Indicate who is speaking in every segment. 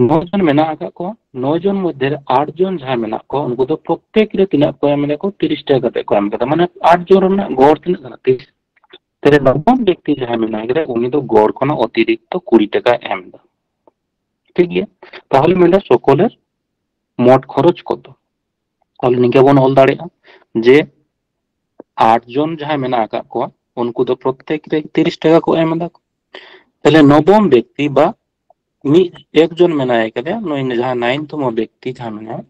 Speaker 1: 9 জন মেনা আকাদ को 9 জন মধ্যে 8 জন যাহা মেনা को उनको तो प्रत्येक रे तिना को एम को 30 টাকা कते को एम कदा माने 8 জন रना गड़ तिना कना 30 तेरे नवम व्यक्ति जहां मेना गरे उनी तो गड़ खना अतिरिक्त 20 টাকা एम दा ठीक है তাহলে মেলা সকলের মোট খরচ কত তাহলে নিকে বন অল দাঁড়িয়ে যে 8 জন যাহা মেনা আকাদ को उनको तो प्रत्येक रे 30 টাকা को एम दा তাহলে নবম ব্যক্তি বা একজন মেনায় কাদে যাহা 9তম ব্যক্তি যাহা মেনায়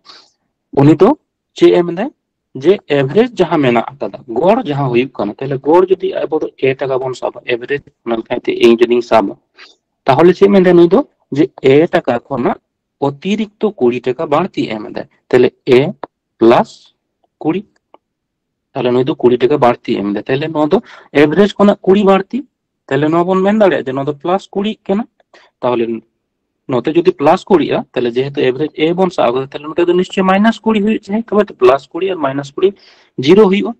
Speaker 1: উনি তো যে এম দেয় যে এভারেজ যাহা মেনা আকাদা গড় যাহা হুᱭᱩᱜ কানা তাহলে গড় যদি আবো এ টাকা বন সাবা এভারেজ নলকাইতে এই যদি সাবা তাহলে সে মেনে নই তো যে এ টাকা খনা অতিরিক্ত 20 টাকা বাড়তি এম দেয় তাহলে এ প্লাস 20 তাহলে নই তো 20 টাকা বাড়তি এম দেয় তাহলে নো তো এভারেজ খনা 20 বাড়তি তাহলে নো বন মেন দাঁড়িয়ে যে নো তো প্লাস 20 কেনা তাহলে নতে যদি প্লাস 20 তাহলে যেহেতু এভারেজ এ বন সাব তাহলে নতে তো নিশ্চয় মাইনাস 20 হয়ে যায় তবে প্লাস 20 আর মাইনাস 20 জিরো হইও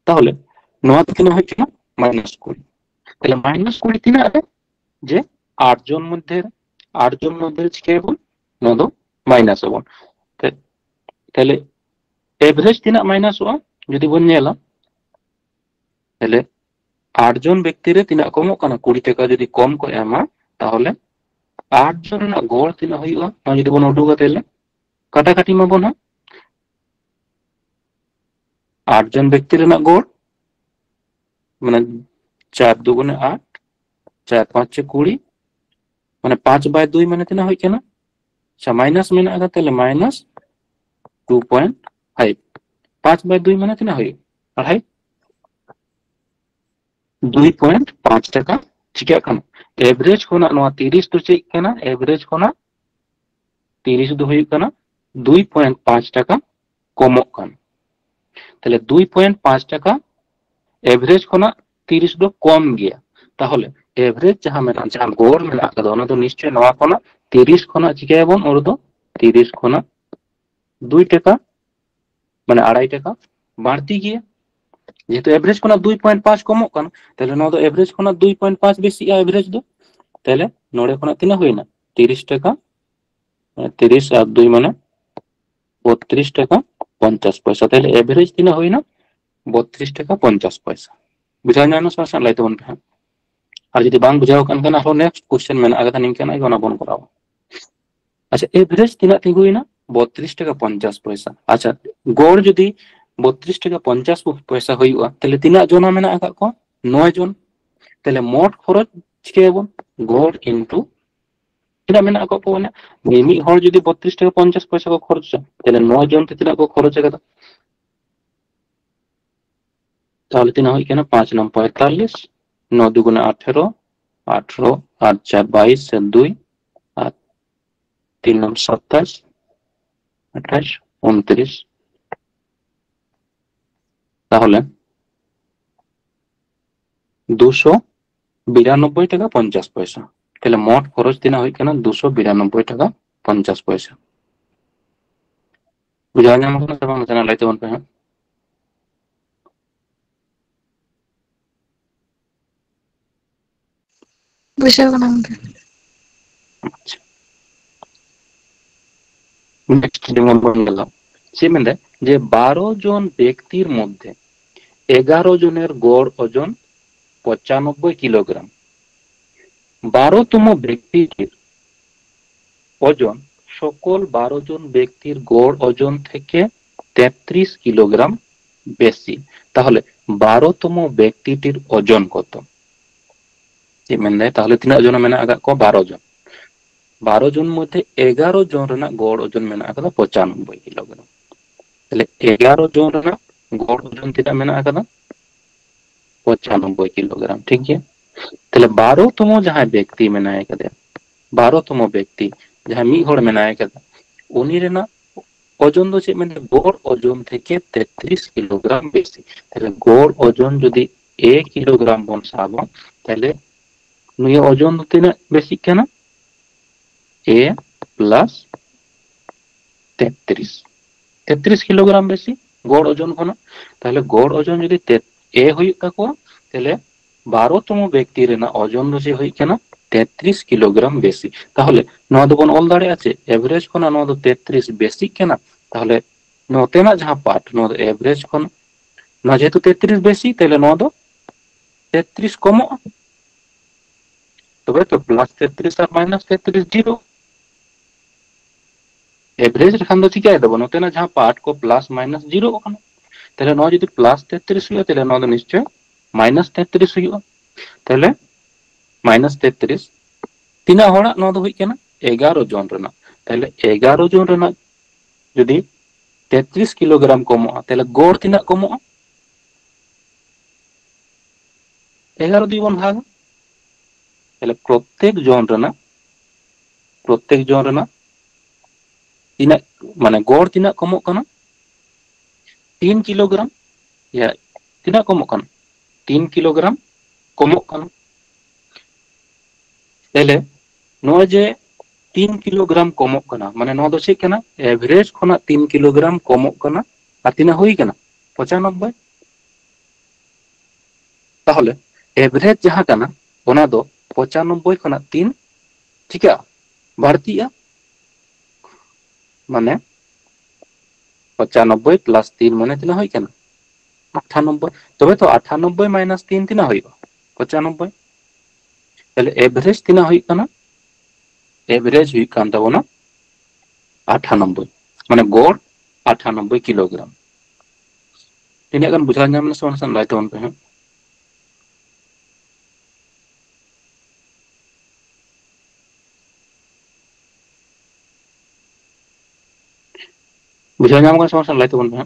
Speaker 1: তাহলে নোয়াতে কেন হয় কিনা মাইনাস 20 তাহলে মাইনাস 20 তিনা যে 8 জন মধ্যে কেবল নদ মাইনাস হবন তাহলে এভারেজ তিনা মাইনাস হওয়া যদি বন নেলা তাহলে 8 জন ব্যক্তিরে তিনা কমক কানা 20 টাকা যদি কম করে এমা তাহলে 8 জন না গড় তিনা হইবা যদি বন উডুগা তাহলে কাটাকাটি মাবো না 8 জন ব্যক্তির না গড় মানে 4 দুগুণে 8 4 5 20 মানে 5/2 মানে তিনা হয় কেনা আচ্ছা মাইনাস মেনা আগা তাহলে মাইনাস 2.5 5/2 মানে তিনা হয় আড়াই 2.5 টাকা চিকা কানা এভারেজ খনা নোয়া 30 তো চেক কেনা এভারেজ খনা 30 দো হই কানা 2.5 টাকা কমক কান তাহলে 2.5 টাকা এভারেজ খনা 30 দো কম গিয়া তাহলে এভারেজ যাহা মেনা যাহা গড় মেনা আকাদা ওনা তো নিশ্চয় নোয়া খনা 30 খনা চিকাবন ওর তো 30 খনা 2 টাকা মানে আড়াই টাকা বাড়তি গিয়া যেহেতু এভারেজ খনা 2.5 কমক কান তাহলে নোয়া তো এভারেজ খনা 2.5 বেশি এভারেজ দো তাহলে নড়ে খনা তিনা হই না 30 টাকা 30 আর 2 মানে 32 টাকা 50 পয়সা তাহলে এভারেজ তিনা হই না 32 টাকা 50 পয়সা বুঝা জানো সাসা লাইতে বন হ্যাঁ আর যদি বাং বুঝাও কান কান আরো নেক্সট কোশ্চেন মেনা আগা নিম কেনা গনা বন করাও আচ্ছা এভারেজ তিনা তিগুই না 32 টাকা 50 পয়সা আচ্ছা গড় যদি 32 টাকা 50 পয়সা হইবা তাহলে তিনা জনা মেনা আগা কো 9 জন তাহলে মোট খরচ চিকেবন গড় ইনটু তিনা মেনা আগা কো না মিমি হর যদি 32 টাকা 50 পয়সা কো খরচ তাহলে 9 জন তে তিনা কো খরচ আগা তাহলে তিনা হই কেনা 5 নাম 45 9 দুগুণে 18 18 8 4 22 আর 2 আর 3 নাম 27 28 29 তাহলে 292 টাকা 50 পয়সা তাহলে মোট খরচ তিনা হই কেনা 292 টাকা 50 পয়সা বুঝা যায় আমাকে না বাংলা জানা লাইতে বন হ্যাঁ
Speaker 2: বুঝাও না আমাকে
Speaker 1: আচ্ছা নেক্সট ডিমান্ড বন গেল সে মানে যে 12 জন ব্যক্তির মধ্যে 11 জনের গড় ওজন 95 কিলোগ্রাম 12তম ব্যক্তিটির ওজন সকল 12 জন ব্যক্তির গড় ওজন থেকে 33 কিলোগ্রাম বেশি তাহলে 12তম ব্যক্তিটির ওজন কত যে মানে তাহলে তিনা জন মেনা আগা কো 12 জন 12 জন মধ্যে 11 জন রেনা গড় ওজন মেনা আগা 95 কিলোগ্রাম তাহলে 11 জন রেনা গড় ওজন তিনা মেনা আগা 95 কিলোগ্রাম ঠিক है তাহলে 12তম যাহা ব্যক্তি মেনা আগা 12তম ব্যক্তি যাহা মি হড় মেনা আগা উনি রেনা ওজন তো মানে গড় ওজন থেকে 33 কিলোগ্রাম বেশি তাহলে গড় ওজন যদি 1 কিলোগ্রাম বন সাবো তাহলে নুয়ে ওজন তিনা বেশি কেনা a প্লাস 33 কিলোগ্রাম বেশি গড় ওজন কোন তাহলে গড় ওজন যদি a হই তাকো তাহলে 12তম ব্যক্তি রেনা ওজন যে হই কেনা 33 কিলোগ্রাম বেশি। তাহলে নয়া দो बन ऑल दाड़े আছে एवरेज खना नया दो 33 बेसिक केना। তাহলে नोतेना जहां पार्ट नया दो एवरेज खना नया जेतु 33 बेसी তাহলে नया दो 33 कमो तबे तो प्लस 33 और माइनस 33 जीरो एवरेज रखान दो चिका दबो नोतेना जहां पार्ट को प्लस माइनस जीरो कना। তাহলে নয় যদি প্লাস 33 হয় তাহলে নয় নিশ্চয় মাইনাস 33 হইবা। তাহলে মাইনাস 33 তিনা হড়া নয় দো হই কেনা 11 জন রেনা। তাহলে 11 জন রেনা যদি 33 কিলোগ্রাম কমোa তাহলে গড় তিনা কমোa 11 দিয়ে বন ভাগ। তাহলে প্রত্যেক জন রেনা তিনা মানে গড় তিনা কমোক কানা 3 কিলোগ্রাম या তিনা কমোক কানা 3 কিলোগ্রাম কমোক কানা। তাহলে নয় যে 3 কিলোগ্রাম কমोक कना माने नया दो चेक कना एवरेज खना 3 किलोग्राम कमोक कना और तीना हुई कना 95। ताहले एवरेज जहां कना ओना दो 95 खना 3 चिका बढ़तीया माने 95 प्लस 3 माने तीना हुई कना 98। तबे तो 98 माइनस 3 तीना हुई 95। ताहले एवरेज तीना हुई कना एवरेज हुई कान ताबोना 98 माने गड़ 98 किलोग्राम। तीना गान बुझा नाम से सन लाइट ऑन पे बुझा नाम का सन लाइट ऑन पे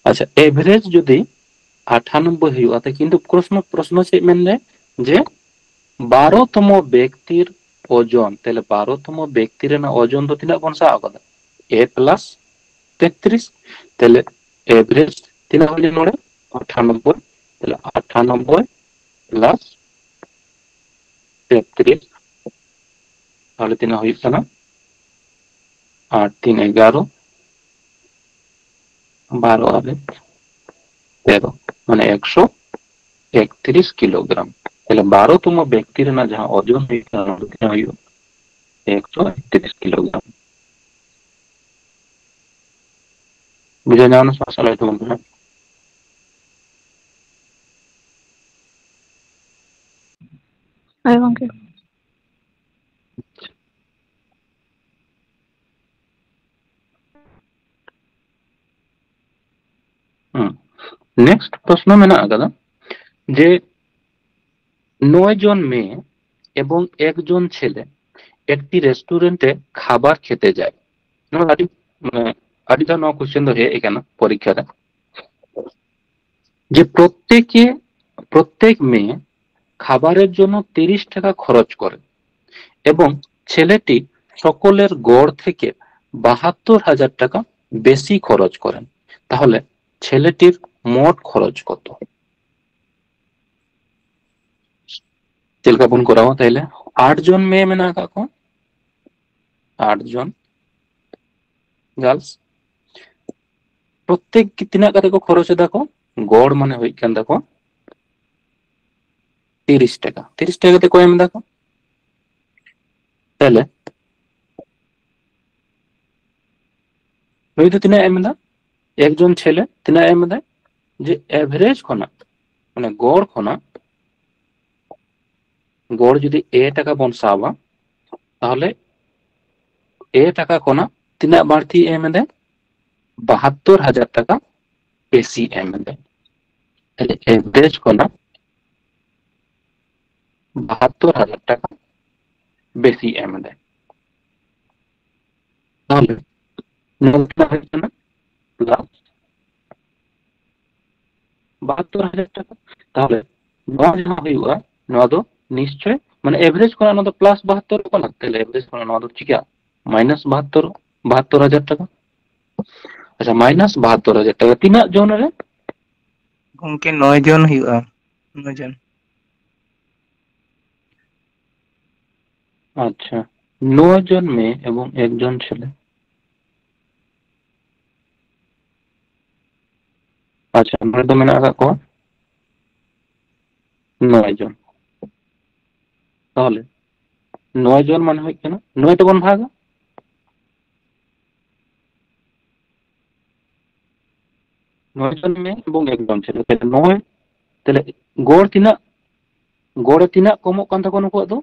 Speaker 1: अच्छा एवरेज जुदी 98 हुआ तो किंतु प्रश्न प्रश्न से मेनले जे 12तम व्यक्तिर ओजन तेले 12तम व्यक्तिर ना ओजन तो तिना बन सा आगदा a प्लस 33 तेले एवरेज तिना होले नोडे 98 तेले 98 प्लस 33 ताहले तिना होई सना 8 3 11 12 आले 13 माने 131 किलोग्राम। ताहले 12तम व्यक्तिर ना जहां ओजन होई सना तिना होई 131 किलोग्राम। बुझा जाना समस्या लाइट ऑन पे
Speaker 2: Ay, gongke.
Speaker 1: नेक्स्ट प्रश्न में आगदा जे 9 जन मेये एवं 1 जन छेले একটি রেস্টুরেন্টে খাবার খেতে যায়। আদি মানে আদিটা ন কোশ্চেন ধরে এখানে পরীক্ষাটা যে প্রত্যেক মেয়ে খাবারের জন্য 30 টাকা খরচ করে এবং ছেলেটি সকলের গড় থেকে 72,000 টাকা বেশি খরচ করেন। তাহলে ছেলেটির মোট খরচ কত? চিলকাপন করাও তাইলে 8 জন মেয়ে মেনা কাকো 8 জন গার্লস প্রত্যেক কিतना করে को খরচ দেখো গড় মানে হই কেন দেখো 30 টাকা 30 টাকাতে কয় এম দেখো তাহলে ওই তো তিনা এম দা একজন ছেলে তিনা এম দেয় যে এভারেজ খনা মানে গড় যদি এ টাকা বন সাবা তাহলে এ টাকা খনা তিনা বাড়তি এম দেয় 72,000 টাকা বেশি এম দেয়। তাহলে এভারেজ খনা 72,000 টাকা বেশি এম দেয়। তাহলে নলটা হচ্ছে না প্লাস 72,000 টাকা। তাহলে নয় জমা হইবা নয় দো নিশ্চয় মানে এভারেজ করা নয় প্লাস 72 কলা তাহলে এভারেজ করা নয় দো চিকা মাইনাস 72,000 টাকা। আচ্ছা মাইনাস 72,000 টাকা তিনা জন রে
Speaker 3: গংকে 9 জন হইবা 9 জন।
Speaker 1: আচ্ছা 9 জন মেয়ে এবং 1 জন ছেলে। আচ্ছা, আমরা তো মেনে রাখো 9 জন। তাহলে 9 জন মানে হয় কেন 9 তে কোন ভাগ 9 জন মেয়ে এবং 1 জন ছেলে, তাহলে 9 তাহলে গড় তিনা গড়ে তিনা কমক কান থাকো নুকুᱣᱟᱜ ᱫᱚ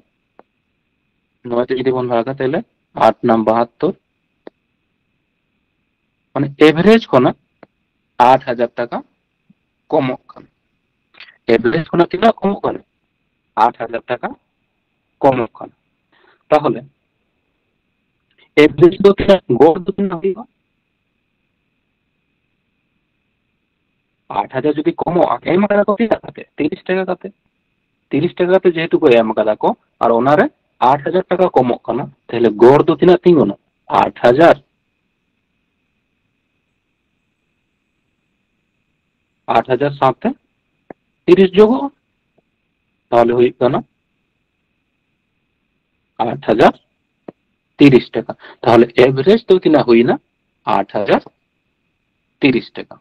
Speaker 1: 9 তে যদি বন ভাগা তাহলে 8 নাম 72 মানে এভারেজ খনা 8000 টাকা কমক কান। এভারেজ খনা তিনা কমক কান 8000 টাকা কমক কান। তাহলে এভারেজ দো তিনা গড় দো তিনা হইবা 8000 যদি কমো এম কাদা কো তিনা কাতে 30 টাকা কাতে 30 টাকা কাতে যেহেতু কো এম কাদা কো আর ওনারে 8000 টাকা কমক কানা তাহলে গড় দো তিনা তিঙ্গুনো 8000 8000 সাথে 30 যোগ তাহলে হই কানা 8030 টাকা। তাহলে এভারেজ তো তিনা হই না 8030 টাকা।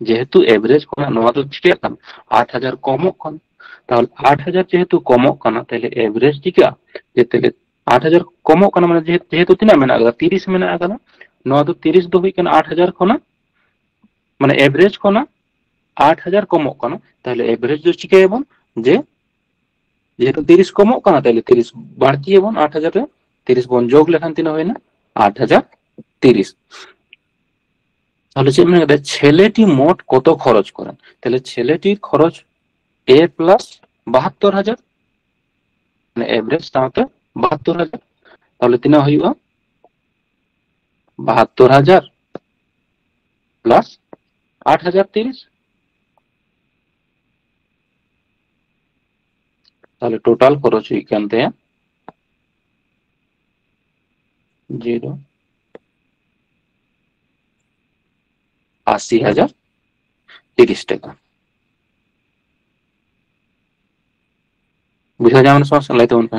Speaker 1: যেহেতু এভারেজ কোনা নোয়া তো চিকে কান 8000 কমক কান তাহলে 8000 যেহেতু কমক কানা তাহলে এভারেজ টিকা যে তাহলে 8000 কমক কানা মানে যেহেতু তিনা মেনা আগা 30 মেনা আগা নোয়া তো 30 দো হই কানা 8000 কোনা মানে এভারেজ কোনা 8000 কমক কানা তাহলে এভারেজ দো চিকে এবন যে যেহেতু 30 কমক কানা তাহলে 30 বাড়তি এবন 8000 রে 30 বন যোগ লেখান তিনা হয় না 8030। তাহলে ছেলেটি মোট কত খরচ করেন তাহলে ছেলেটির খরচ এ প্লাস 72000 মানে এভারেজ তাতে 72000 তাহলে তিনা হইবা 72000 প্লাস 8030 তাহলে টোটাল খরচ হই কানতে 80,030 টাকা। বুঝা যায় মানে সমস্যা লাইতে উনকা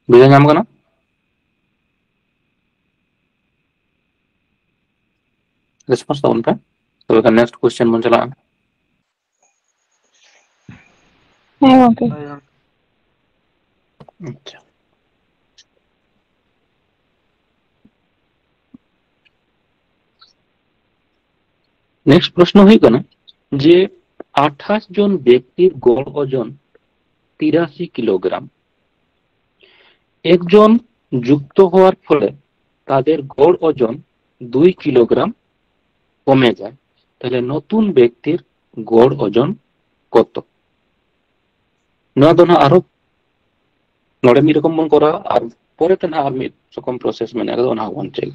Speaker 1: বুঝা যাম কানা রেসপন্স ता उनका। तो का नेक्स्ट क्वेश्चन बन चला।
Speaker 2: হ্যাঁ ওকে।
Speaker 1: अच्छा, नेक्स्ट प्रश्न हुई कना যে 28 জন ব্যক্তির গড় ওজন 83 কিলোগ্রাম। একজন যুক্ত হওয়ার ফলে তাদের গড় ওজন 2 কিলোগ্রাম কমে যায়, তাহলে নতুন ব্যক্তির গড় ওজন কত? নয়া দো না আরো নড়ে মি রকম বন করা আর পরে তে না আর মি রকম প্রসেস মেনে আগা ওনা বন চাই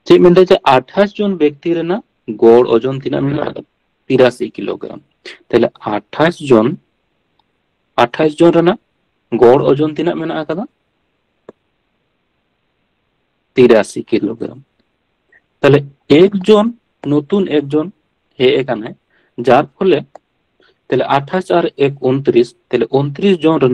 Speaker 1: যে মেনতে যে 28 জন ব্যক্তির না গড় ওজন তিনা মেনা 83 কিলোগ্রাম। তাহলে 28 জন রে না গড় ওজন তিনা মেনা আগা 83 কিলোগ্রাম। তাহলে একজন নতুন একজন হে এখানে যার ফলে তাহলে 28 আর 1 29 তাহলে 29 জন রে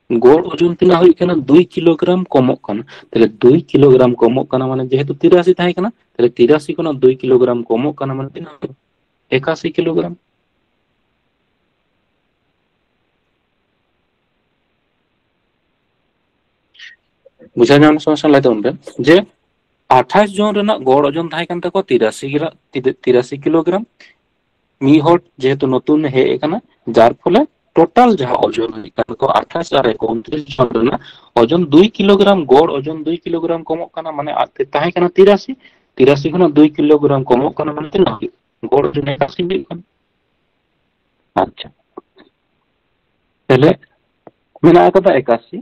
Speaker 1: গড় ওজন তিনা হই কানা 2 কিলোগ্রাম কমক কানা। তাহলে 2 কিলোগ্রাম কমক কানা মানে যেহেতু 83 তাই কানা তাহলে 83 কোনা 2 কিলোগ্রাম কমক কানা মানে তিনা 81 কিলোগ্রাম। বুঝা যান সমস্যা লাইতে উনবে যে 28 জন রে গড় ওজন তাই কান তাকো 83 কিলোগ্রাম। মি হট যেহেতু নতুন হে এখানে যার ফলে টোটাল যা ওজন হই কানা কো 28 আর 29 জন রে ওজন 2 কিলোগ্রাম গড় ওজন 2 কিলোগ্রাম কমক কানা মানে তাই কানা 83 কোনা 2 কিলোগ্রাম কমক কানা মানে তিনা গড় ওজন 81 হই কানা। আচ্ছা, তাহলে মেনা আগা 81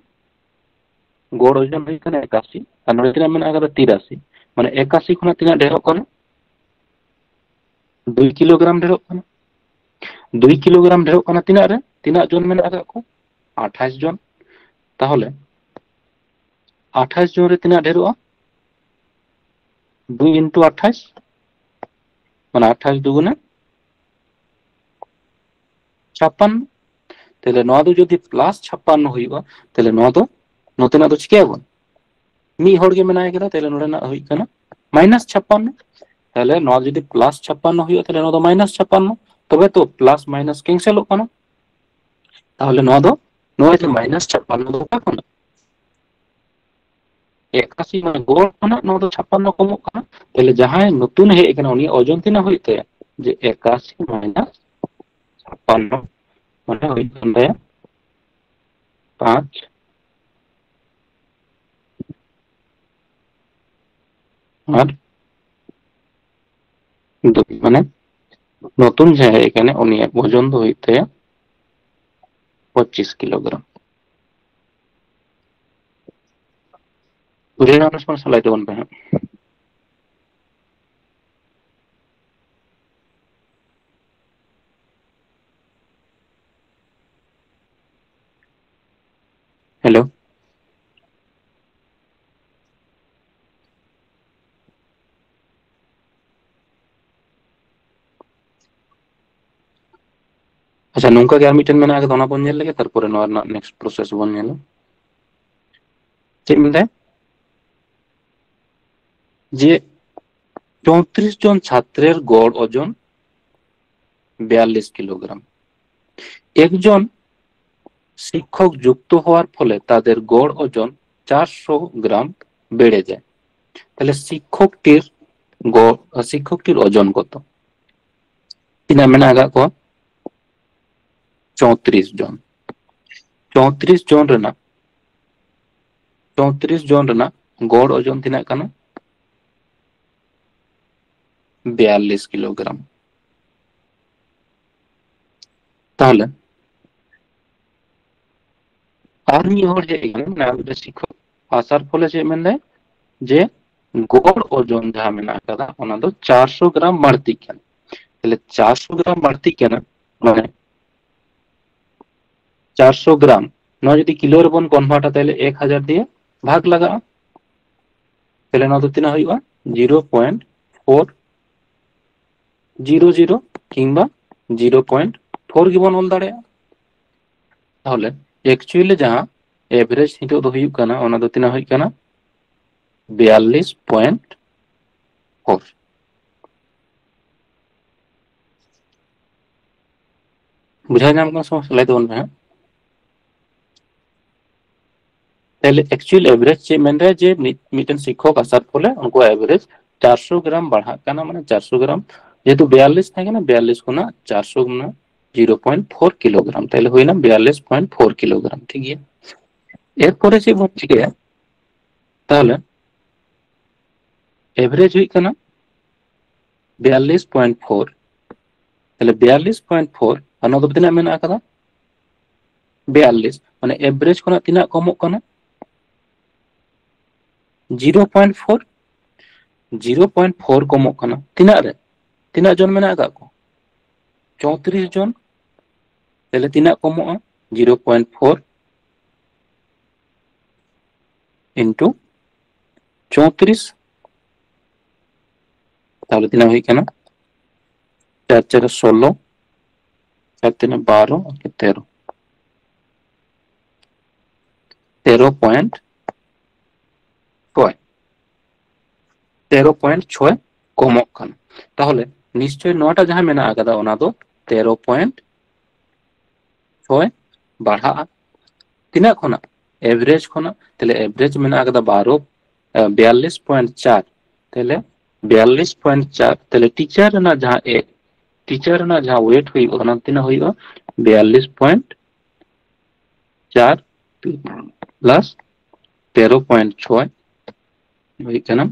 Speaker 1: গড় ওজন হই কানা 81 আর নড়ে তিনা মেনা আগা 83 মানে 81 কোনা তিনা ঢেরক কানা 2 কিলোগ্রাম ঢেরক কানা 2 কিলোগ্রাম ঢেরক কানা তিনা রে তিনা জন মেনা আগা কো 28 জন। তাহলে 28 জন রে তিনা ঢেরোa 2 ইন্টু 28 মানে 28 দুগুণে 56 তাহলে নয় দो যদি প্লাस 56 हुआ তাহলে নয় दो नोतेना तो चिकाबन मी हर के मेना केदा ताहले नोडे ना हुई कना -56 তাহলে নয় যদি প্লাস 56 हुआ তাহলে নয় दो -56 তবে তো প্লাস মাইনাস ক্যান্সেলও কানা তাহলে নয় दो নয় যে -56 দো কখন 81 মানে গোল কানা নয় दो 56 কমো কানা তাহলে যাহাই নতুন হে এখানে উনি ওজন তিনা হইতে যে 81 -56 মানে হই কন্ডে 5 আর 2 মানে নতুন যে এখানে উনি ওজন হইতে 25 কিলোগ্রাম বুঝে যাওয়ার সময় চালাইতে বলবে হ্যাঁ हेलो अच्छा नौका के मिटन में आगे दोना बन लगे तारपरे नोर ना नेक्स्ट प्रोसेस बन नेला ठीक है जे 34 জন ছাত্রের গড় ওজন 42 কিলোগ্রাম একজন শিক্ষক যুক্ত হওয়ার ফলে তাদের গড় ওজন 400 গ্রাম বেড়ে যায় তাহলে শিক্ষকটির ওজন কত তিনা মেনা আগা को 34 জন 34 জন রেনা 34 জন রেনা গড় ওজন তিনা কানা 42 কিলোগ্রাম তাহলে আর নি হর যে এখানে না শিক্ষক আসার ফলে যে মেনে যে গড় ওজন যা মেনা কাদা ওনা দো 400 গ্রাম বাড়তি কেন তাহলে 400 গ্রাম বাড়তি কেন মানে 400 গ্রাম ন যদি কিলোর বন কনভার্ট তাহলে 1000 দিয়ে ভাগ লাগা তাহলে ন তো তিনা হইবা 0.400 কিংবা 0.4 গিবন অল দাঁড়ে তাহলে एक्चुअली जहां एवरेज हितो दो हुई काना ओना दो तिना हुई काना 42.4 बुझा नाम का समस्या लाई दोन में তাহলে एक्चुअल एवरेज যে মেনরে যে মিটন শিক্ষক আসার ফলে উनको एवरेज 400 গ্রাম বাড়া কানা মানে 400 গ্রাম যেহেতু 42 থাকে না 42 গুনা 400 গুনা 0.4 কিলোগ্রাম তাহলে হই না 42.4 কিলোগ্রাম ঠিক আছে এরপরে যে হচ্ছে কি তাহলে एवरेज हुई काना 42.4 তাহলে 42.4 আর নদ তিনা মেনা কাদা 42 মানে एवरेज কোনা তিনা কমক কানা 0.4 0.4 কমক কানা তিনা রে তিনা জন মেনা কা को 34 জন তাহলে তিনা কমক 0.4 ইনটু 34 তাহলে তিনা হই কানা 4 4 16 4 3 12 और 13 13.6 13.6 কমক কানা তাহলে নিশ্চয় নটা যাহা মেনা আকাদা ওনা দো 13.6 বাড়া তিনা খনা एवरेज खना তাহলে एवरेज মেনা আকাদা 12 42.4 তাহলে 42.4 তাহলে टीचर ना जहां एक टीचर ना जहां वेट हुई ओना तिना हुई 42.4 प्लस 13.6 हुई कना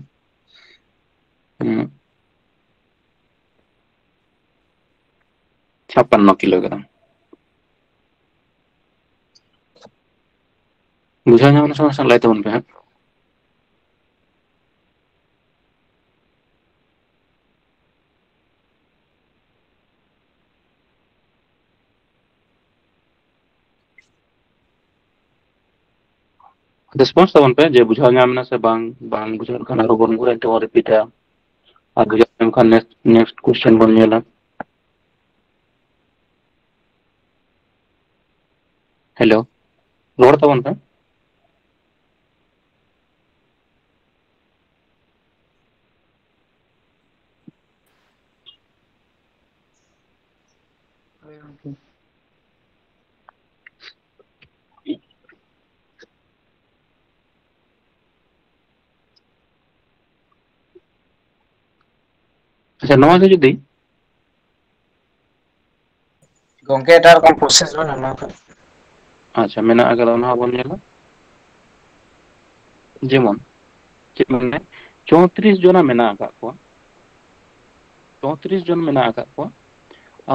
Speaker 1: 56 किलोग्राम বুঝা যাওয়ার সমস্যা লাইতে বলবে হ্যাঁ রেসপন্স তখন পে যে বুঝা যাম না সে বাং বাং বুঝার কানা রবন গুরা তো রিপিট ᱟᱨ ᱵᱩᱡᱷᱟᱹᱜ ᱠᱟᱱ ᱠᱷᱟᱱ next question ᱵᱚᱱ ᱧᱮᱞᱟ. ᱦᱮᱞᱳ, ᱨᱚᱲ ᱛᱟᱵᱚᱱ ᱯᱮ. ᱟᱪᱪᱷᱟ, ᱱᱚᱣᱟ ᱜᱮ ᱡᱩᱫᱤ
Speaker 4: ᱜᱚᱝᱠᱮ ᱮᱴᱟᱜ ᱨᱚᱠᱚᱢ ᱯᱨᱚᱥᱮᱥ ᱵᱮᱱ ᱮᱢᱟ ᱠᱟᱜ.
Speaker 1: ᱟᱪᱪᱷᱟ ᱢᱮᱱᱟᱜ ᱟᱠᱟᱫᱟ, ᱚᱱᱟ ᱦᱚᱸᱵᱚᱱ ᱧᱮᱞᱟ. ᱡᱮᱢᱚᱱ ᱪᱮᱫ ᱢᱮᱱᱟ 34 ᱡᱚᱱᱟ ᱢᱮᱱᱟᱜ ᱟᱠᱟᱫ ᱠᱚᱣᱟ. 34 ᱡᱚᱱ ᱢᱮᱱᱟᱜ ᱟᱠᱟᱫ ᱠᱚᱣᱟ.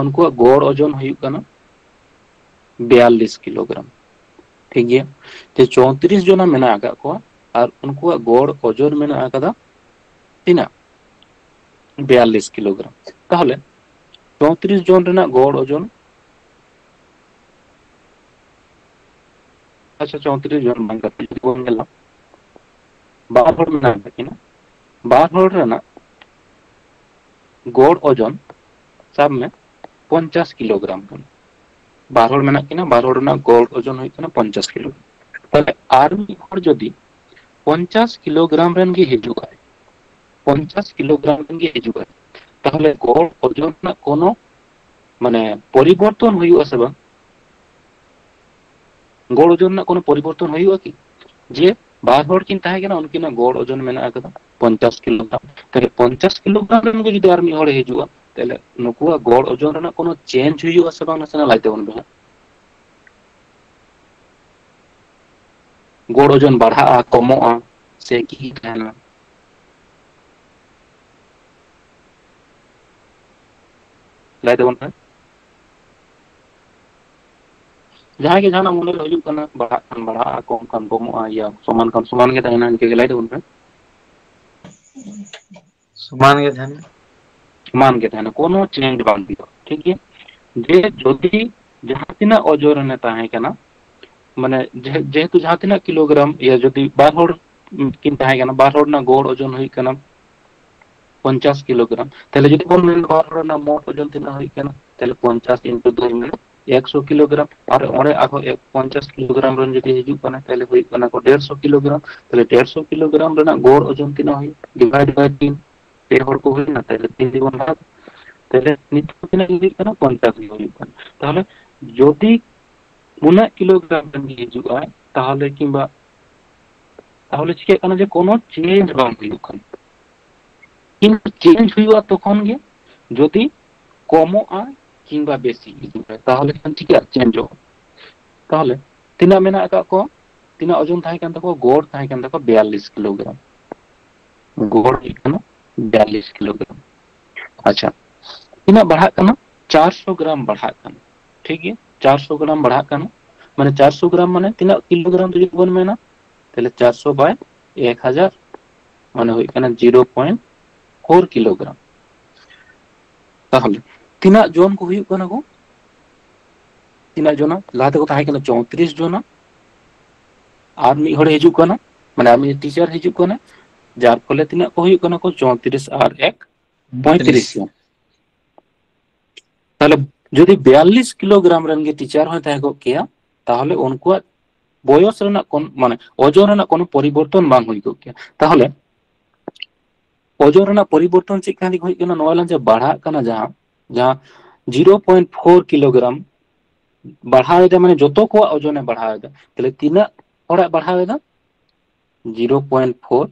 Speaker 1: ᱩᱱᱠᱩᱣᱟᱜ ᱜᱚᱲ ᱳᱡᱚᱱ ᱦᱩᱭᱩᱜ ᱠᱟᱱᱟ 42 ᱠᱤᱞᱳᱜᱨᱟᱢ. ᱴᱷᱤक ᱜᱮᱭᱟ. ᱡᱮ 34 ᱡᱚᱱᱟ ᱢᱮᱱᱟᱜ ᱟᱠᱟᱫ ᱠᱚᱣᱟ ᱟᱨ ᱩᱱᱠᱩᱣᱟᱜ ᱜᱚᱲ ᱳᱡᱚᱱ ᱢᱮᱱᱟᱜ ᱟᱠᱟᱫᱟ ᱛᱤᱱᱟᱹᱜ 42 ᱠᱤᱞᱳᱜᱨᱟᱢ. ᱛᱟᱦᱚᱞᱮ 34 ᱡᱚᱱ ᱨᱮᱱᱟᱜ ᱜᱚᱲ ᱳᱡᱚᱱ, ᱟᱪᱪᱷᱟ 34 ᱡᱚᱱ ᱵᱟᱝ ᱠᱟᱛᱮ ᱡᱩᱫᱤ ᱵᱚᱱ ᱧᱮᱞᱟ ᱵᱟᱨ ᱦᱚᱲ ᱢᱮᱱᱟᱜ ᱠᱤᱱᱟ, ᱵᱟᱨ ᱦᱚᱲ ᱨᱮᱱᱟᱜ ᱜᱚᱲ ᱳᱡᱚᱱ ᱥᱟᱵ ᱢᱮ 50 ᱠᱤᱞᱳᱜᱨᱟᱢ ᱠᱟᱱᱟ. ᱵᱟᱨ ᱦᱚᱲ ᱢᱮᱱᱟᱜ ᱠᱤᱱᱟ, ᱵᱟᱨ ᱦᱚᱲ ᱨᱮᱱᱟᱜ ᱜᱚᱲ ᱳᱡᱚᱱ ᱦᱩᱭᱩᱜ ᱠᱟᱱᱟ 50 ᱠᱤᱞᱳ. ᱛᱟᱦᱞᱮ ᱟᱨ ᱢᱤᱫ ᱦᱚᱲ ᱡᱩᱫᱤ 50 ᱠᱤᱞᱳᱜᱨᱟᱢ ᱨᱮᱱ ᱜᱮ ᱦᱤᱡᱩᱜ ᱟᱭ, 50 ᱠᱤᱞᱳᱜᱨᱟᱢ ᱨᱮᱱ ᱜᱮ ᱦᱤᱡᱩᱜ ᱟᱭ, তাহলে গড় ওজন রᱮᱱᱟᱜ কোনো মানে পরিবর্তন হইউ আছে বাং? গড় ওজন রᱮᱱᱟᱜ কোনো পরিবর্তন হইউ কি? যে বার হড় কিন তাহে কেনা উনকিনা গড় ওজন মেনা আকাদা 50 কিলোগ্রাম. তাহলে 50 কিলোগ্রাম রেন গᱮ যদি আর মি হড় হিজুआ তাহলে নুকুয়া গড় ওজন রᱮᱱᱟᱜ কোনো চেঞ্জ হইউ আছে বাং নাসেনা লাইতে বন বে. গড় ওজন বাড়া'a কমো'a সে কি তাহেনা? ᱞᱟᱹᱭ ᱛᱟᱵᱚᱱ ᱯᱮ. ᱡᱟᱦᱟᱸᱭ ᱜᱮ ᱡᱟᱦᱟᱱᱟᱜ ᱢᱚᱱᱮ ᱨᱮ ᱦᱤᱡᱩᱜ ᱠᱟᱱᱟ, ᱵᱟᱲᱦᱟᱜ ᱠᱷᱟᱱ ᱵᱟᱲᱦᱟᱜᱼᱟ, ᱠᱚᱢ ᱠᱷᱟᱱ ᱠᱚᱢᱚᱜᱼᱟ, ᱤᱭᱟ ᱥᱚᱢᱟᱱ ᱠᱷᱟᱱ ᱥᱚᱢᱟᱱ ᱜᱮ ᱛᱟᱦᱮᱱᱟ, ᱤᱱᱠᱟᱹ ᱜᱮ ᱞᱟᱹᱭ ᱛᱟᱵᱚᱱ ᱯᱮ.
Speaker 4: समान गे थाने.
Speaker 1: ᱥᱚᱢᱟᱱ ᱜᱮ ᱛᱟᱦᱮᱱᱟ, কোনো চেঞ্জ ᱵᱟᱝ ᱦᱩᱭᱩᱜᱼᱟ. ᱴᱷᱤᱠ ᱜᱮᱭᱟ. ᱡᱮ ᱡᱚᱫᱤ ᱡᱟᱦᱟᱸ ᱛᱤᱱᱟᱹᱜ ওজন ᱨᱮ ᱛᱟᱦᱮᱸ ᱠᱟᱱᱟ, মানে যেহেতু ᱡᱟᱦᱟᱸ ᱛᱤᱱᱟᱹᱜ কিলোগ্রাম ইয়া যদি বার হড় কিন তাহে কেনা, বার হড় না গড় ওজন হই কানা 50 কিলোগ্রাম. তাহলে যদি বন মেন বার হড় না মোট ওজন তিনা হই কানা, তাহলে 50 ইনটু 2 মানে 100 কিলোগ্রাম. আর ওরে আরো 50 কিলোগ্রাম রেন যদি হিজুগ কানা তাহলে হই কানা কো 150 কিলোগ্রাম. তাহলে 150 কিলোগ্রাম রেনা গড় ওজন তিনা হই ডিভাইড বাই 3 পে হড় কো হই না, তাহলে 3 দিবন ভাগ, তাহলে নিত তিনা হই কানা 50 হই কানা. তাহলে যদি উনা কিলোগ্রাম রেন হিজুগ আয় তাহলে কিংবা তাহলে চিকে কানা যে কোনো চেঞ্জ বাং হইউ কানা. কিন্তু চেঞ্জ হইয়া তখন গে যদি কমো'a কিংবা বেশি হিজুগ আয় তাহলে খান চিকা চেঞ্জ হবে. তাহলে তিনা মেনা আকাদ কো, তিনা ওজন তাহে কান তাকো গড় তাহে কান তাকো 42 কিলোগ্রাম. গড় হই কানা 42 কিলোগ্রাম. আচ্ছা তিনা বাড়হাগ কানা 400 গ্রাম বাড়হাগ কানা. ঠিক গেয়া 400 গ্রাম বাড়হাগ কানা, মানে 400 গ্রাম মানে তিনা কিলোগ্রাম যদি বন মেনা তাহলে 400 বাই 1000 মানে হই কানা 0.4 কিলোগ্রাম. তাহলে তিনা জন কো হুইউ কানা গো, তিনা জনা লাহাতে কো তাহে কানা 34 জনা আর মি হড় হিজুগ কানা, মানে আমি টিচার হিজুগ কানা, যার ফলে তিনা কো হুইউ কানা কো 34 আর 1 35 জন. তাহলে যদি 42 কিলোগ্রাম রেন গে টিচার হয় তাহে কো কেয়া, তাহলে উনকুয়া বয়স রেনাক কোন মানে ওজন রেনাক কোনো পরিবর্তন বাং হুই কো কেয়া. তাহলে ওজন রেনাক পরিবর্তন চেক কানি হুই কানা নয় লান যে বাড়হাগ কানা যাহা যাহা 0.4 কিলোগ্রাম बढ़ाव एदा माने जोतो को ओजन बढ़ाव एदा, ताहले तीना हड़ा बढ़ाव एदा 0.4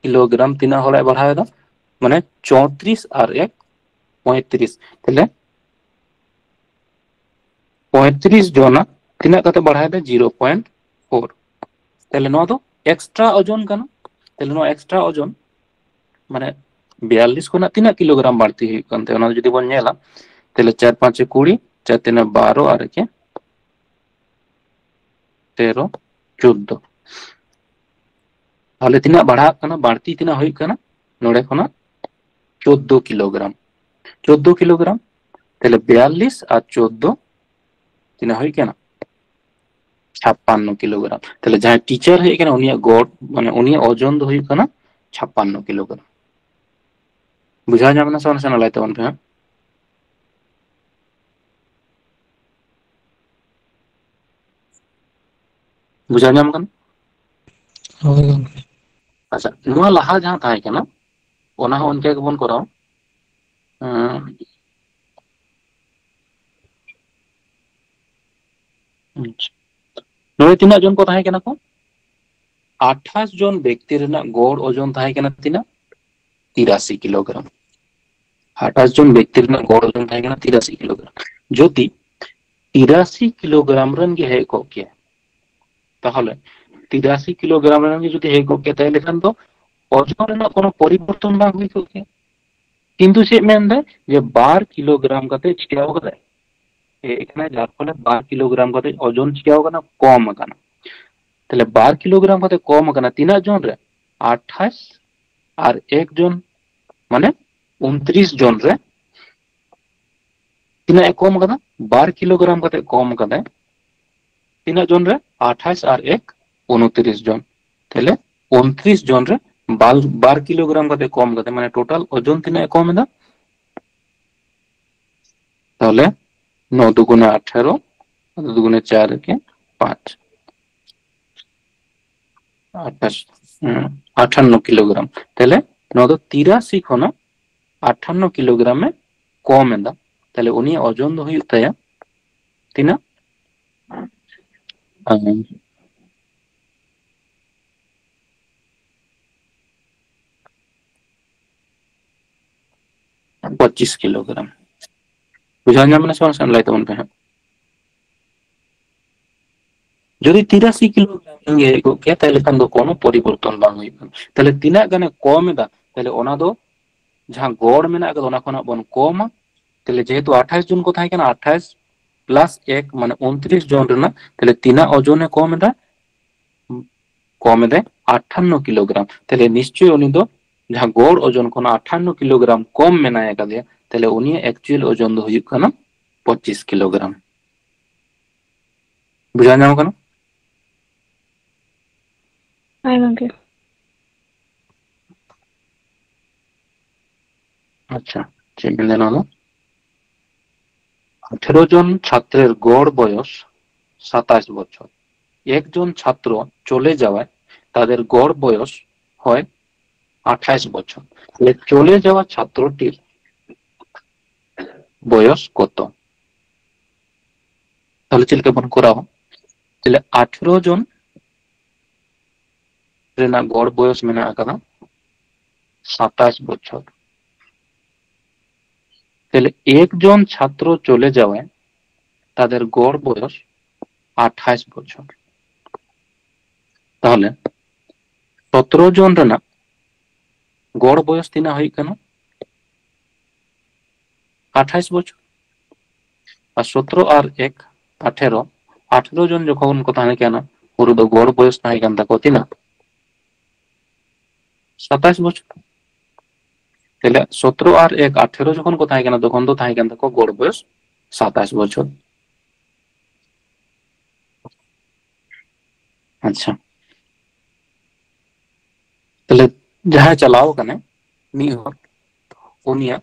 Speaker 1: किलोग्राम. तीना हड़ा बढ़ाव एदा माने 34 और 1 35. ताहले 35 जना तीना कते बढ़ाव एदा 0.4. ताहले नो दो एक्स्ट्रा ओजन काना. ताहले नो एक्स्ट्रा ओजन माने 42 को ना तीना किलोग्राम बढ़ती हुई कानते ओना जदी बोन नेला ताहले 4 5 20 4 3 12 और के 13 14. তাহলে তিনা বাড়াগ কানা, বাড়তি তিনা হই কানা নোড়ে খনা 14 কিলোগ্রাম. 14 কিলোগ্রাম তাহলে 42 আর 14 তিনা হই কানা 56 কিলোগ্রাম. তাহলে যাহা টিচার হই কানা উনিয়া গড় মানে উনিয়া ওজন দো হই কানা 56 কিলোগ্রাম. बुझा जाम ना से लाइते बन पे बुझा जाम कन
Speaker 4: ᱦᱳᱭ ᱜᱚᱝᱠᱮ
Speaker 1: अच्छा नुआ लाहा जहां थाहे केना ओना हो उनके के बन कराओ नोए तीना जन को थाहे केना को 28 जन व्यक्ति रेना गौड़ ओजन थाहे केना तीना 83 किलोग्राम 28 जन व्यक्ति रेना गौड़ ओजन थाहे केना 83 किलोग्राम जोति 83 किलोग्राम रन गे हे को के তাহলে 83 কিলোগ্রাম ᱨᱮᱱ ᱡᱩᱫᱤ ᱦᱮᱡ ᱠᱚᱜ ᱠᱮᱭᱟ ᱛᱟᱦᱞᱮ ᱠᱷᱟᱱ ᱫᱚ ওজন ᱨᱮᱱᱟᱜ কোনো পরিবর্তন বাং ᱦᱩᱭ ᱠᱚᱜ ᱠᱮᱭᱟ কিন্তু সে মেনদে যে 12 কিলোগ্রাম কাতে চিকাও কাতে এখানে যার ফলে 12 কিলোগ্রাম কাতে ওজন চিকাও কানা কম কানা তাহলে 12 কিলোগ্রাম কাতে কম কানা তিনা জন রে 28 আর এক জন মানে 29 জন রে তিনা কম কানা 12 কিলোগ্রাম কাতে কম কাতে তিনা জন রে 28 আর 1 29 জন তাহলে 29 জন রে 12 কিলোগ্রাম কাতে কম কাতে মানে টোটাল ওজন তিনা কম দা তাহলে 9 দুগুণে 18 9 দুগুণে 4 के 5 58 কিলোগ্রাম তাহলে 983 খনো 58 কিলোগ্রামে কম দা তাহলে উনি ওজন দ হুয়ুগ তায়া তিনা 25 কিলোগ্রাম বুঝা যাবে না সমান লাইতে মন पे যদি 83 কিলোগ্রাম গে গো কে তাহলে খান দো কোনো পরিবর্তন বাং হই তাহলে তিনা গানে কম দা তাহলে ওনা দো जहां गौड़ में बन कम ताहले जेहेतु 28 जन को थाई केना 28 प्लस 1 माने 29 जन रेना ताहले तीना ओजन कम दे 58 किलोग्राम ताहले निश्चय उनी दो जहां गौड़ ओजन को 58 किलोग्राम कम मेनाय कादे ताहले उनी एक्चुअल ओजन दो हुयुग कना 25 किलोग्राम बुझा नाम कना
Speaker 2: हाय गंके
Speaker 1: अच्छा चेक देना लो 18 জন ছাত্রের গড় বয়স 27 বছর একজন ছাত্র চলে যাওয়ায় তাদের গড় বয়স হয় 28 বছর তাহলে চলে যাওয়া ছাত্রটির বয়স কত তাহলে চিলকে বন করাও তাহলে 18 জন রেনা গড় বয়স মেনা আকাদা 27 বছর তাহলে একজন ছাত্র চলে যাওয়ায় তাদের গড় বয়স 28 বছর তাহলে 17 জন রেনা গড় বয়স তিনা হই কেন 28 বছর আর 17 আর 1 18 18 জন যখন কথা না কেন পুরো তো গড় বয়স নাই কেন তা কতি না 27 বছর তাহলে 17 আর 1 18 যখন কথা কেন তখন তো থাই কেন তা গড় বয়স 27 বছর আচ্ছা তাহলে যাহা চালাও কানে মি হর উনিয়া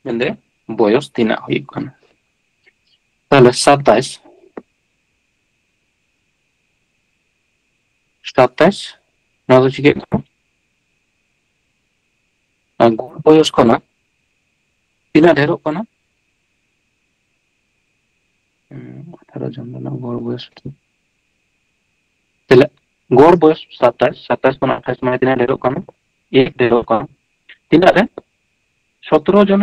Speaker 1: মেন্দে বয়স তিনা হই কানে তাহলে 27 না তো ঠিক গড় বয়স কনা তিনা ঢেরো কনা 18 জন না গড় বয়স তাহলে গড় বয়স 27 কোন 28 মানে তিনা ঢেরো কনা এক ঢেরো কনা তিনা রে 17 জন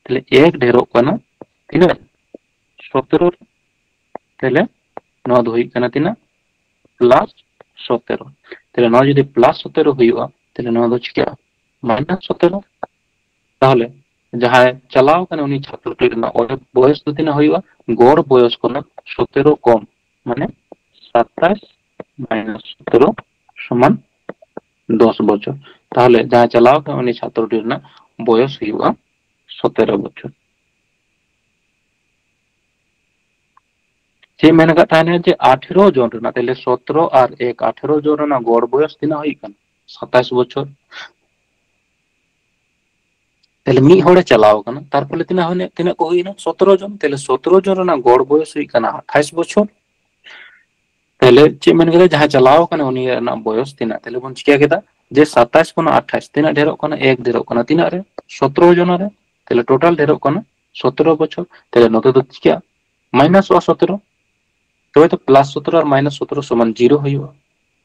Speaker 1: তাহলে এক ঢেরো কনা তিনা 17 তাহলে 9 দুই কানা তিনা প্লাস 17 তাহলে 9 যদি প্লাস 17 হইবা তাহলে 9 দো চিকা মাইনাস 17 তাহলে যাহা চালাও কানে উনি ছাত্রটির না ওর বয়স তো তিনা হইবা গড় বয়স কোন 17 কম মানে 27 মাইনাস 17 সমান 10 বছর তাহলে যাহা চালাও কানে উনি ছাত্রটির না বয়স হইবা 17 বছর যে মেনে কথা है যে 18 জন না তাহলে 17 আর 1 18 জন না গড় বয়স তিনা হই কান 27 বছর তাহলে মিড হড়ে চালাও কানা তার ফলে তিনা को हुई ना 17 জন তাহলে 17 জন না গড় বয়স हुई কানা 28 বছর তাহলে चे मेन केदा जहां चलाओ कना उनी ना बयस तिना ताहले बन चिका केदा जे 27 कोना 28 तिना ढेरो कना एक ढेरो कना तिना रे 17 जन रे ताहले टोटल ढेरो कना 17 बछर ताहले नते तो चिका माइनस 17 तबे तो प्लस 17 और माइनस 17 समान 0 होइबो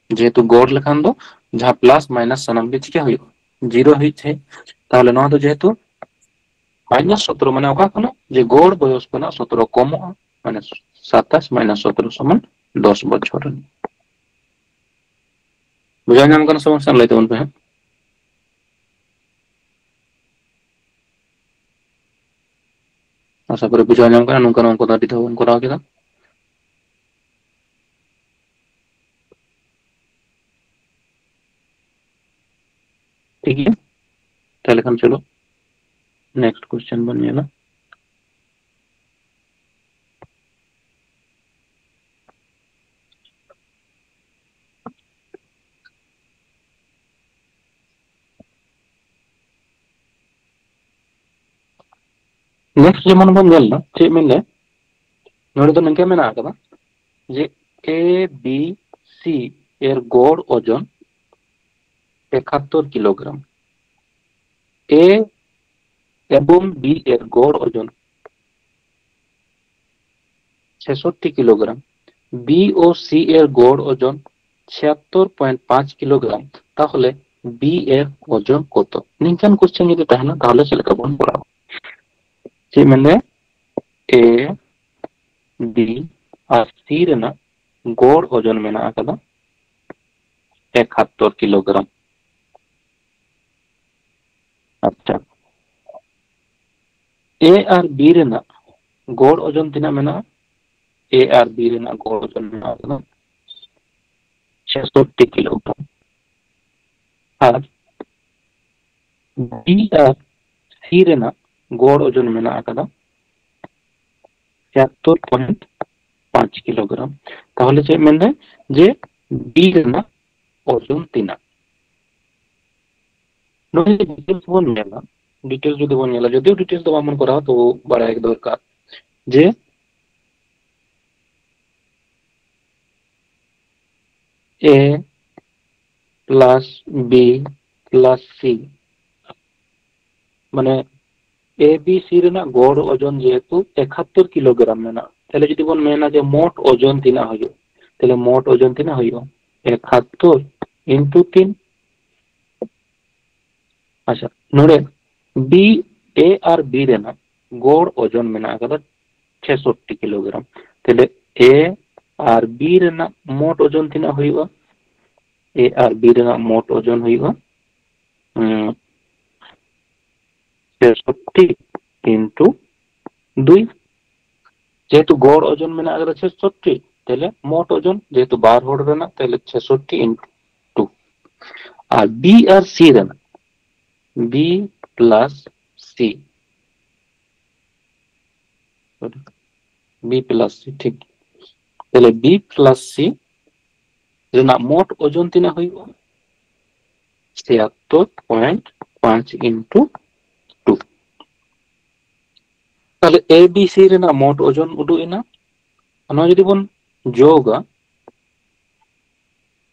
Speaker 1: जेहेतु गड़ लेखान दो जहां प्लस माइनस सनम बे चिका होइबो 0 होई छे ताहले न तो जेहेतु माइनस 17 माने ओका कना जे गड़ बयस कना 17 कम माने 27 माइनस 17 समान 10 बछर बुझा नाम कना समस्या लैते उन पे आशा करी बुझा नाम कना नुका नाम को दादी तो उनको राव केदा ठीक है ताहले खान चलो नेक्स्ट क्वेश्चन बनिए ना नेक्स्ट जेमन बन गेल ना चे मिले नोड़े तो नंके मेना आकदा जे ए बी सी एर गड़ ओजन 71 किलोग्राम ए एवं बी एर गड़ ओजन 66 किलोग्राम बी और सी एर गड़ ओजन 76.5 किलोग्राम ताहले बी एर ओजन कत निकान क्वेश्चन যদি তাহলে তাহলে সেটা বন পড়াবো যে মানে ए बी और सी রেনা গড় ওজন মেনা আকাদা 71 किलोग्राम अच्छा ए और बी রেনা গড় ওজন তিনা মেনা ए और बी রেনা গড় ওজন মেনা আকাদা 66 किलोग्राम और बी और सी রেনা গড় ওজন মেনা আকাদা 76.5 किलोग्राम তাহলে যে মানে যে বি রেনা ওজন তিনা নয় ডিটেইলস বন নেলা ডিটেইলস যদি বন নেলা যদিও ডিটেইলস তো আমন করা তো বড় এক দরকার যে ए प्लस बी प्लस सी माने ए बी सी রেনা গড় ওজন যেহেতু 71 কিলোগ্রাম মেনা তাহলে যদি বন মেনা যে মোট ওজন তিনা হইও তাহলে মোট ওজন তিনা হইও 71 ইনটু 3 अच्छा नोड़े बी ए और बी রেনা গড় ওজন মেনা আকাদা 66 किलोग्राम তাহলে ए और बी রেনা মোট ওজন তিনা হইও ए और बी রেনা মোট ওজন হইও 66 ইনটু 2 যেহেতু গড় ওজন মেনা আকাদা 66 তাহলে মোট ওজন যেহেতু 12 হড় রেনা তাহলে 66 ইনটু 2 আর बी और सी রেনা B plus C B plus C ठीक তাহলে बी प्लस सी রেনা মোট ওজন তিনা হইব 76.5 ইনটু 2 তাহলে ए बी सी রেনা মোট ওজন উডু ইনা না যদি বন যোগা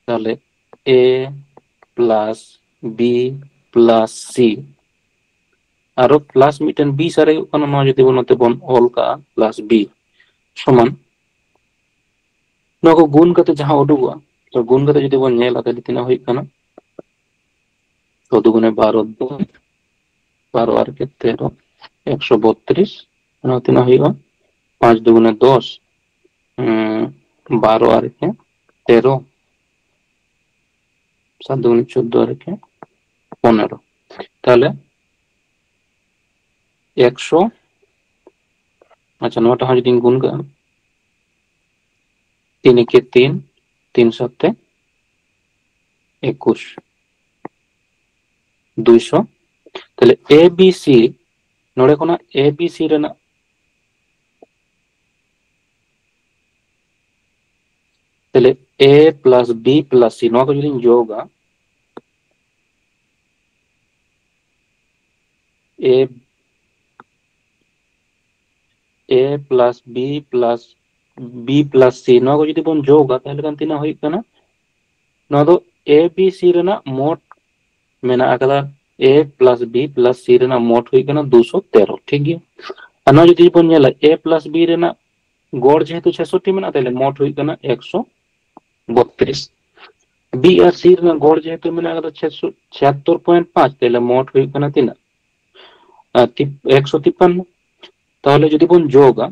Speaker 1: তাহলে ए प्लस बी प्लस सी आरो प्लस मिटन बी सारे kana na jodi bonote bon all ka plus b समान नको गुण कते जहां उडुगो तो गुण कते जदी bon नेला तले tina होई kana तो दुगुने 12 12 আর কে 13 132 ना tina होइबा 5 दुगुने 10 12 আর কে 13 7 दुगुने 14 আর কে 15 তাহলে 100 अच्छा नोटा हम যদি গুণ করি 3 के 3 3 7 21 200 তাহলে ए बी सी নড়ে কোনা ए बी सी রেনা তাহলে ए प्लस बी प्लस सी नो को যদি যোগা ए प्लस बी प्लस सी नवा को जुदी बन जोगा ताहले kan tina हुई kana नवा दो ए बी सी रेना मोट मेना अकदा ए plus B plus C Raina मोट हुई kana 213 ठीक गया अना जुदी बन नेला ए प्लस बी रेना गौड़ जेहेतु 66 मेना ताहले मोट हुई kana 132 बी और सी रेना गौड़ जेहेतु मेना अकदा 76.5 ताहले मोट हुई kana tina 153 ताहले जुदी बन जोगा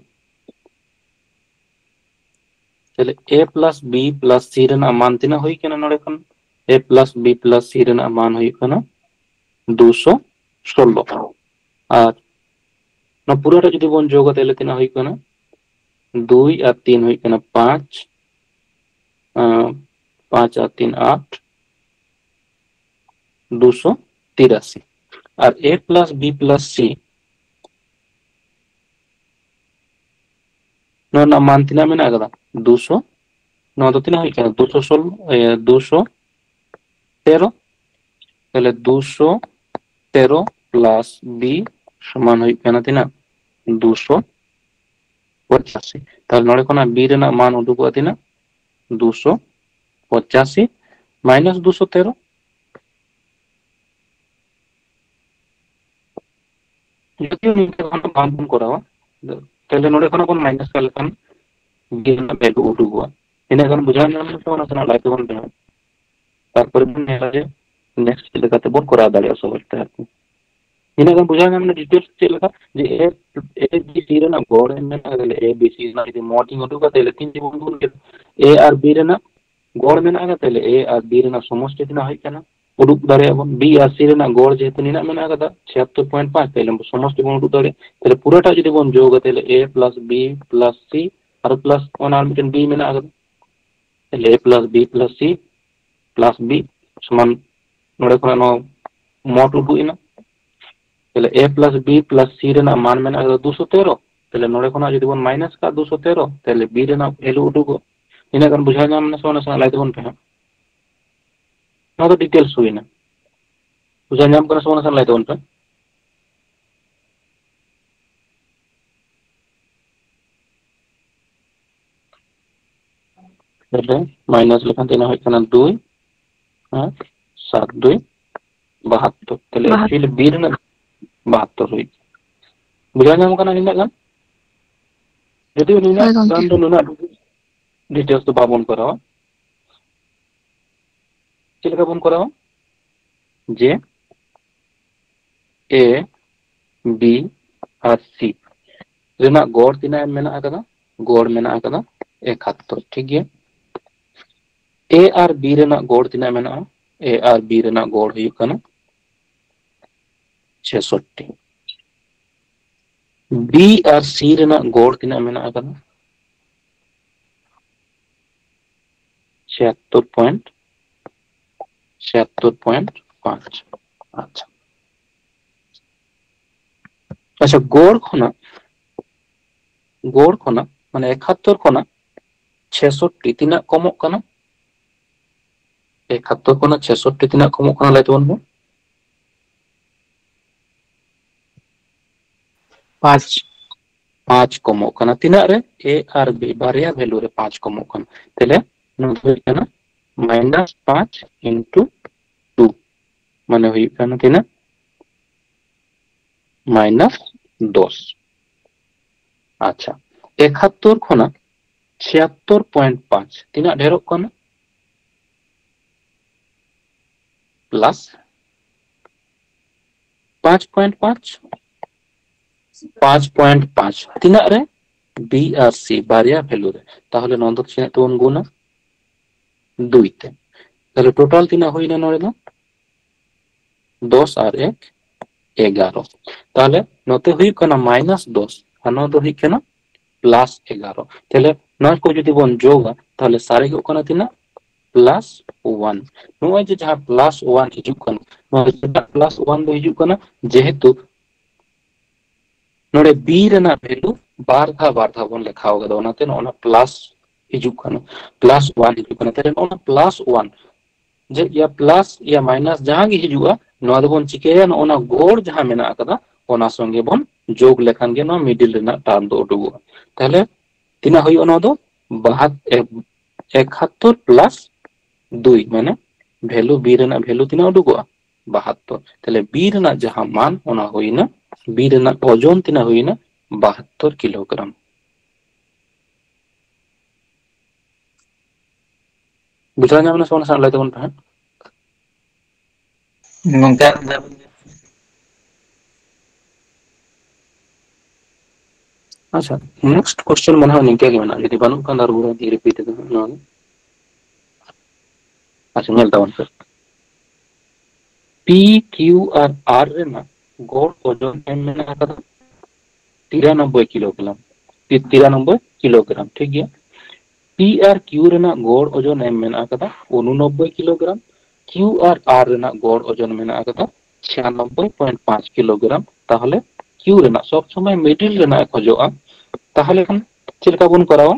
Speaker 1: ताहले A plus B plus C रेना मान tina हुई kana नोडे खन ए प्लस बी प्लस सी रेना मान हुई kana 216 और ना पूराटा जुदी बन जोगा ताहले tina हुई kana 2 और 3 हुई kana 5 5 और 3 8 283 और ए प्लस बी प्लस सी ना मान tina मेना अकदा 200 नौ तो tina हुई kana 213 ताहले 213 प्लस बी समान हुई kana tina 285 ताहले नोडे खना बी रेना मान उडुगो tina 285 माइनस 213 यदि निके खना मान बन करावा ताहले नोडे खना बन माइनस का लेखन बी रेना वैल्यू उडुगो इने खन बुझा नाम तो ना सना लाइक बन बे तारपर बन नेला जे नेक्स्ट लेकाते बन करा दाड़े सबते आरकी इने खन बुझा नाम डिटेल्स चे लेका जे ए बी सी रेना गौड़ मेना ताहले ए बी सी ना यदि मोटिंग उडुगो ताहले तीन जी बन ए और बी रेना गौड़ मेना ताहले ए और बी रेना समष्टि tina हुई kana उडुक दाड़े बन बी और सी रेना गौड़ जेहेतु निना मेना कदा 76.5 ताहले समष्टि बन उडुक दाड़े ताहले पूराटा जदि बन जोगा ताहले A plus B plus C और प्लस ओना मिटन बी मेना कदा ताहले A plus B plus C plus B समान नोडे खना नो मोट उडुइना ताहले A plus B plus C रेना मान मेना कदा 213 ताहले नोडे खना जदि बन माइनस का 213 ताहले बी रेना वैल्यू उडुगो इना kan बुझा नाम ना सोना सना लाइक बन पे ना तो डिटेल्स हुई ना बुझा नाम kana सोना सना लाइक बन पे ताहले माइनस लेखन tina हुई kana 2 और 7 2 72 ताहले एक्चुअली बी रेना 72 हुई बुझा नाम kana ina kan यदि उनिना kan do नुना डिटेल्स तो बाबन करावा चलेगा बन करावा जे ए बी और सी रेना गौड़ tina मेना अकदा गौड़ मेना अकदा 71 ठीक है ए और बी रेना गौड़ tina मेना ए और बी रेना गौड़ हुई kana 66 बी और सी रेना गौड़ tina मेना अकदा 76.5 अच्छा अच्छा गौड़ खना माने 71 खना 66 tina कमो kana 71 खना 66 tina कमो kana लाइट बन 5 कमो kana tina रे ए और बी बारिया वैल्यू रे 5 कमो kana तेले नो हुई kana -5 into 2 माने हुई kana tina -10 अच्छा 71 खना 76.5 tina ढेरोक kana प्लस 5.5 tina रे बी और सी बारिया वैल्यू रे ताहले नंदो चिना तो गुना 2 ते ताहले टोटल tina हुई ना नोरे 10 और 1 11 ताहले नोते हुई kana -10 और नोते हुई kana +11 ताहले ना को जदि बन जोगा ताहले सारे को kana tina +1 नोय जे जहां +1 हिजुक kana नोय +1 दो हिजुक kana जेहेतु नोडे बी रेना वैल्यू बार था बन लेखा होगा तो ओनाते ओना प्लस हिजुक kana +1 हिजुक kana तेरे ओना +1 जे या प्लस या माइनस जहां गी हिजुआ नोआ दो बन चिकेया ओना गोड़ जहां मेना कदा ᱚᱱᱟ ᱥᱚᱸᱜᱮ ᱵᱚᱱ ᱡᱳᱜ ᱞᱮᱠᱷᱟᱱ ᱜᱮ ᱱᱚᱣᱟ ᱢᱤᱰᱤल ᱨᱮᱱᱟᱜ ᱴᱟर्म ᱫᱚ उडुगᱚᱜᱼᱟ। তাহলে তিনা হইও না দো 71 প্লাস 2 মানে ভ্যালু বি রেনাক ভ্যালু তিনা উডুগᱚᱜᱼᱟ 72। তাহলে বি রেনাক যাহা মান ওনা হইনা বি রেনাক ওজন তিনা হইনা 72 কিলোগ্রাম। বুঝা যাবে না সোনা সান লাইতে বন পে
Speaker 3: गंके
Speaker 1: अच्छा नेक्स्ट क्वेश्चन मन है निके के मेना यदि बानु कान दारू दी रिपीट दे नो अच्छा नेल तावन पे पी क्यू और आर रेना गोड़ ओजन एम मेना का 93 किलोग्राम 93 किलोग्राम ठीक है। पी और क्यू रेना गोड़ ओजन एम मेना का 89 किलोग्राम क्यू और आर रेना गोड़ ओजन मेना का 96.5 किलोग्राम। ताहले क्यू रेना सब समय मिडिल रेना खोजोआ ताहले खान चिलका बुन कराओ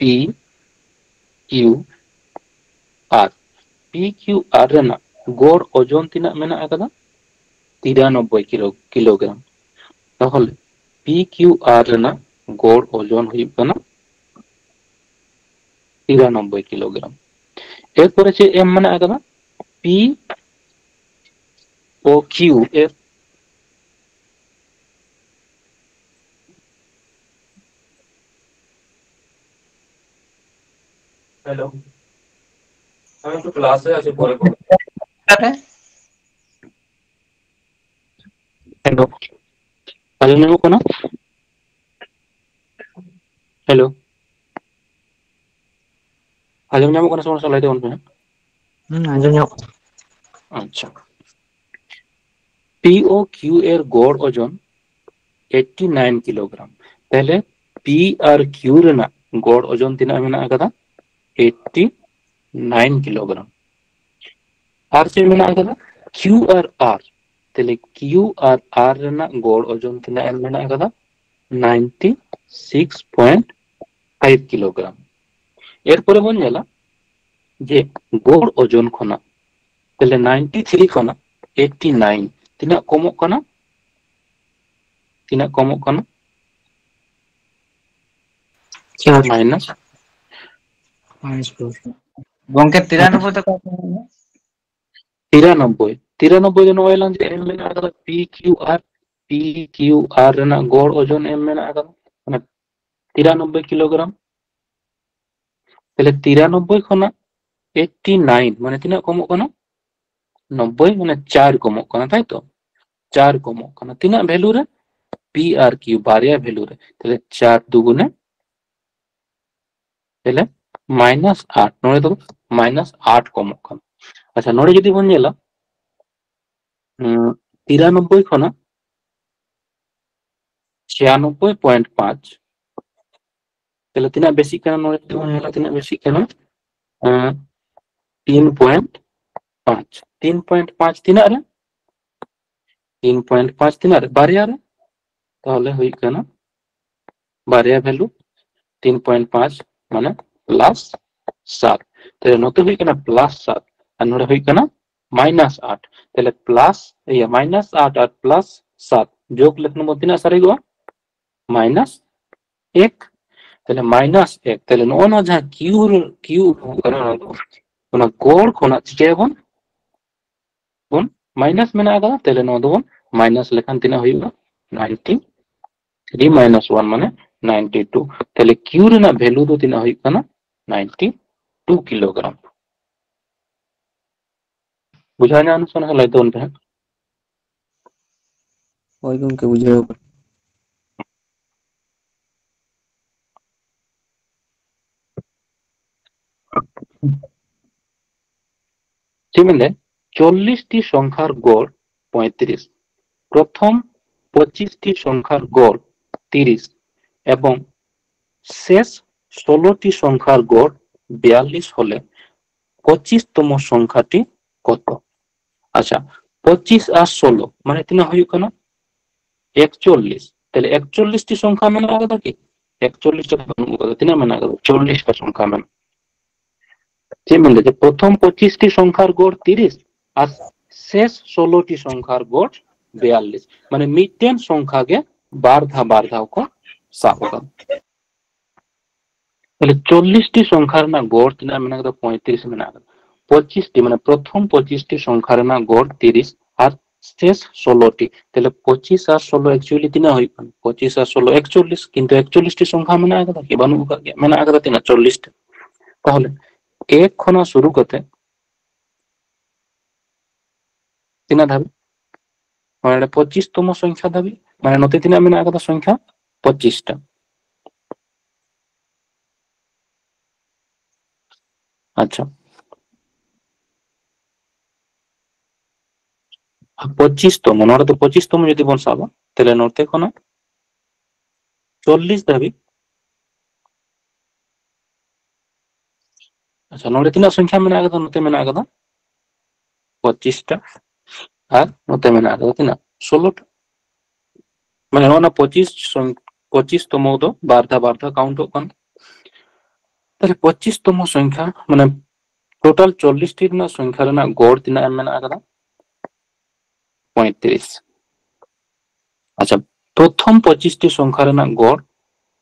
Speaker 1: P Q R P Q R रेना गोड़ ओजन तिना मेना का 93 किलोग्राम। ताहले पी क्यू आर रेना गोड़ ओजन हुई कना 93 किलोग्राम। एरपर चे एम मेना का पी ओ क्यू एर हेलो আমি তো ক্লাসে আছি পরে করব। हेलो আজম নামো কোনা हेलो আজম নামো কোনা সমস্যা লাইতে বলবে।
Speaker 3: आंजो
Speaker 1: अच्छा पी ओ क्यू एर गड़ ओजन 89 किलोग्राम। তাহলে পি আর কিউ রেনা গড় ওজন তিনা মেনা কাদা 89 किलोग्राम। আর যে মেনা কাদা কিউ আর আর তাহলে কিউ আর আর রেনা গড় ওজন তিনা মেনা কাদা 96.5 किलोग्राम। এরপরে বন जाला যে গড় ওজন খনা তাহলে 93 খনা 89 তিনা কমক কানা তিনা কমক কানা माइनस
Speaker 3: गंके 93 तक
Speaker 1: 93 जो नोएलन जे एम मेना का पी क्यू आर रेना गड़ ओजन एम मेना का माने 93 किलोग्राम। তাহলে 93 খনা 89 মানে তিনা কমক কানা 90 মানে 4 কমক কানা তাই তো 4 কমক কানা তিনা ভ্যালু রে पी आर क्यू बारिया भ्যালু রে তাহলে 4 দুগুণে তাহলে -8 নড়ে তো -8 কমক কানা। अच्छा नोड़े যদি বন जाला 93 খনা 96.5 তাহলে তিনা বেশি কেন নড়ে বন जाला তিনা বেশি কেন 3.5 3.5 তিনা রে 3.5 তিনা রে বারিয়া রে তাহলে হই কেন বারিয়া ভ্যালু 3.5 মানে +7 তাহলে নতে হই কেন +7 আর নড়ে হই কেন -8 তাহলে প্লাস এই -8 আর +7 যোগ লেখনো মত তিনা সারি গো -1 তাহলে -1 তাহলে নো যা কিউ কিউ ওনা গড় কোনা চিকেবন বন মাইনাস মেনা আগা তাহলে নো দবন মাইনাস লেখান তিনা হইবা 93 -1 মানে 92 তাহলে কিউ রেনা ভ্যালু তো তিনা হই কানা 92 किलोग्राम। बुझा जान सोना लाइतो उन पे
Speaker 4: ওই গমকে বুঝাও
Speaker 1: চিমিলে 40টি সংখ্যার গড় 35 প্রথম 25টি সংখ্যার গড় 30 এবং শেষ 16টি সংখ্যার গড় 42 হলে 25তম সংখ্যাটি কত। আচ্ছা 25 আর 16 মানে তিনা হই কেন 41 তাহলে 41টি সংখ্যা মেনা কথা কি 41টা কথা তিনা মেনা কথা 40টা সংখ্যা মেনা যে মিলে যে প্রথম 25টি সংখ্যার গড় 30 আর শেষ 16টি সংখ্যার গড় 42 মানে মিডটেন সংখ্যাকে বার ধাव को साब कर তাহলে 40টি সংখ্যার না গড় তিনা মেনা কত 35 মেনা 25টি মানে প্রথম 25টি সংখ্যার না গড় 30 আর শেষ 16টি তাহলে 25 আর 16 एक्चुअली তিনা হই 25 আর 16 41 কিন্তু 41টি সংখ্যা মেনা কত কি বানু মেনা কত তিনা 40টি তাহলে এক খনা শুরু করতে তিনা ধাবি মানে 25তম সংখ্যা দাবি মানে নতে তিনা মেনা কত সংখ্যা 25টা আচ্ছা 25তম নরে তো 25তম যদি বন সাবা তাহলে নতে কোন 40 দাবি আচ্ছা নরে তিনা সংখ্যা মেনা কত নতে মেনা কত 25টা আর নতে মেনা কত তিনা 16টা মানে না 25তম তো বারধা কাউন্ট কোন তাহলে 25তম সংখ্যা মানে টোটাল 40টির না সংখ্যার না গড় তিনা মেনা কত 35 আচ্ছা প্রথম 25টি সংখ্যার না গড়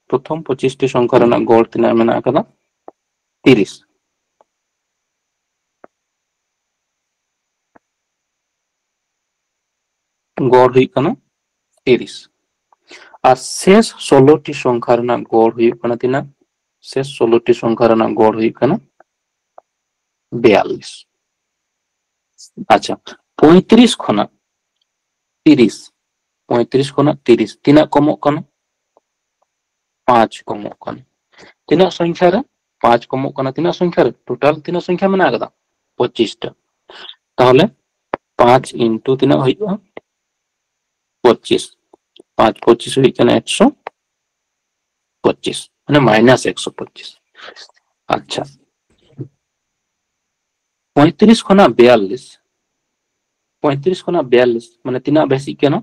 Speaker 1: প্রথম 25টি সংখ্যার না গড় তিনা মেনা কত 30 গড় হই কানা 30 আর শেষ 16টি সংখ্যার না গড় হই কানা তিনা শেষ 16টি সংখ্যার না গড় হই কানা 42 আচ্ছা 35 খনা 30 35 খনা 30 তিনা কমক কানা 5 কমক কানা তিনা সংখ্যার 5 কমক কানা তিনা সংখ্যার টোটাল তিনা সংখ্যা মেনা কত 25টা তাহলে 5 ইনটু তিনা হইবা 25 5 25 হই কানা 125 মানে মাইনাস 125 আচ্ছা 35 খনা 42 35 খনা 42 মানে তিনা বেশি কেন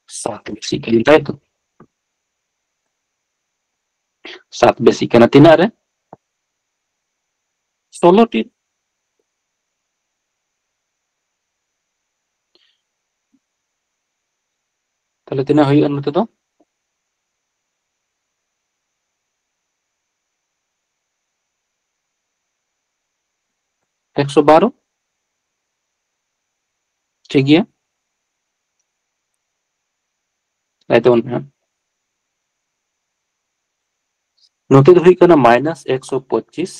Speaker 1: 7 বেশি কেন তাই তো 7 বেশি কেন তিনা রে 16টি তাহলে তিনা হই আনতে তো 112 ঠিক গিয়া তাই তো নতে তো হই কানা মাইনাস 125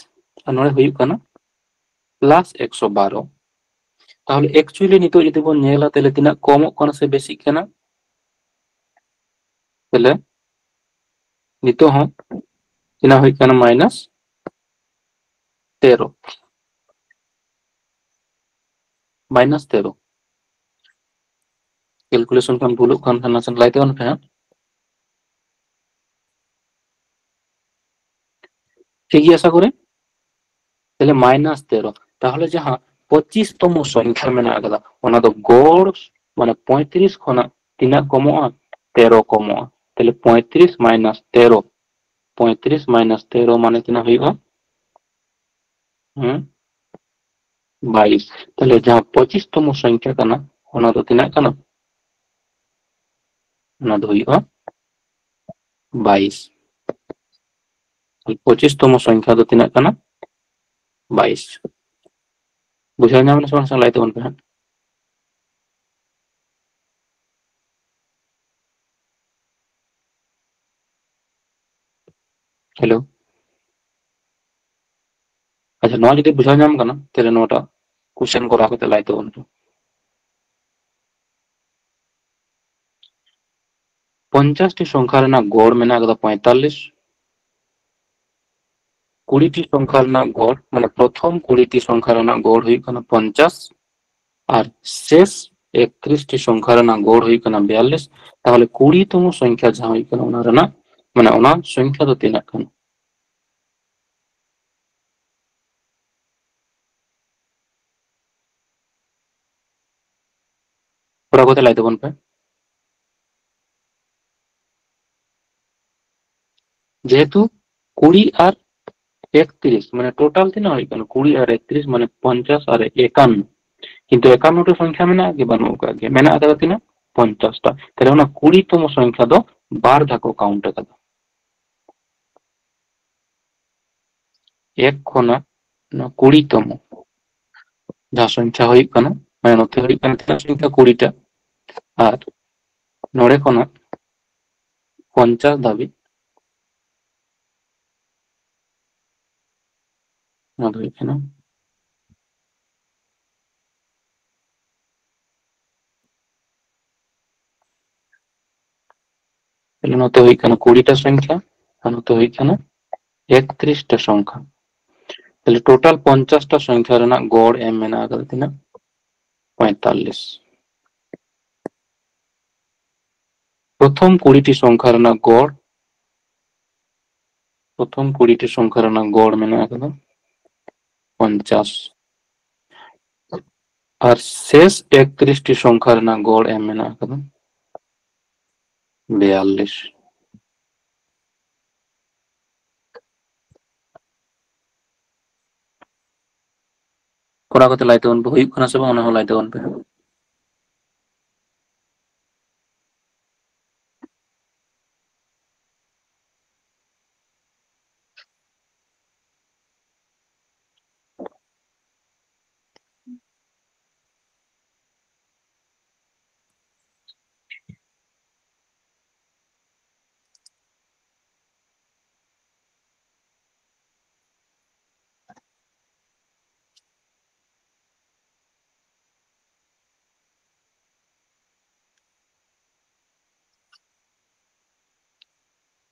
Speaker 1: আর নয় হই কানা প্লাস 112 তাহলে एक्चुअली নিতো যদি বন নেলা তাহলে তিনা কম কোন সে বেশি কেনা তাহলে নিতো হ তিনা হই কানা মাইনাস 13 মাইনাস 13 ক্যালকুলেশন খান ভুল খান খান আছেন লাইতে অন ফ্যান ঠিক আশা করে তাহলে মাইনাস 13 তাহলে যাহা 25তম সংখ্যা মেনা গলা ওনা তো গড় মানে 35 খনা তিনা কমোয়া 13 কমোয়া তাহলে 35 মাইনাস 13 35 মাইনাস 13 মানে তিনা হইবা 22 তাহলে যাহা 25তম সংখ্যা কানা ওনা তো তিনা কানা ওনা তো হইবা 22 25তম সংখ্যা তো তিনা কানা 22 বুঝাই না মানে সমস্যা লাইতে বলবে হ্যাঁ हेलो अच्छा नवा যদি বুঝাই নাম কানা তাহলে নটা কোশ্চেন করা হতে লাইতে বলবে 50টি সংখ্যার না গড় মেনা গদা 45 20টি সংখ্যার না গড় মানে প্রথম 20টি সংখ্যার না গড় হই কানা 50 আর শেষ 31টি সংখ্যার না গড় হই কানা 42 তাহলে 20তম সংখ্যা যা হই কানা ওনার না মানে ওনা সংখ্যা তো তিনা কানা ওরা কোথায় লাইতে বলবে যেহেতু 20 আর 31 মানে টোটাल তিना हुई कन 20 और 31 মানে 50 और 51 কিন্তু 51 সংখ্যা মেনা कि बानु का के मेना ada tina 50 टा তাহলে না 20 তম সংখ্যা দো 12 ধাকো কাউন্ট kada एक खोना ना 20 तम जहाँ संख्या हुई कना মানে নথে हुई कना tina সংখ্যা 20 টা আর নড়ে खोना 50 দাবি না ধরি কেনা তাহলে নথে हुई कना 20 টা সংখ্যা আর নথে हुई कना 31 টা সংখ্যা তাহলে টোটাল 50 টা সংখ্যা রেনা গড় এম মেনা kada tina 45 প্রথম 20টি সংখ্যার না গড় প্রথম 20টি সংখ্যার না গড় মেনা kada 50 আর শেষ 31টি সংখ্যার না গড় এম মেনা kada 42 कोड़ा कते लाइते उन हुई कना सब ओना हो लाइते उन पे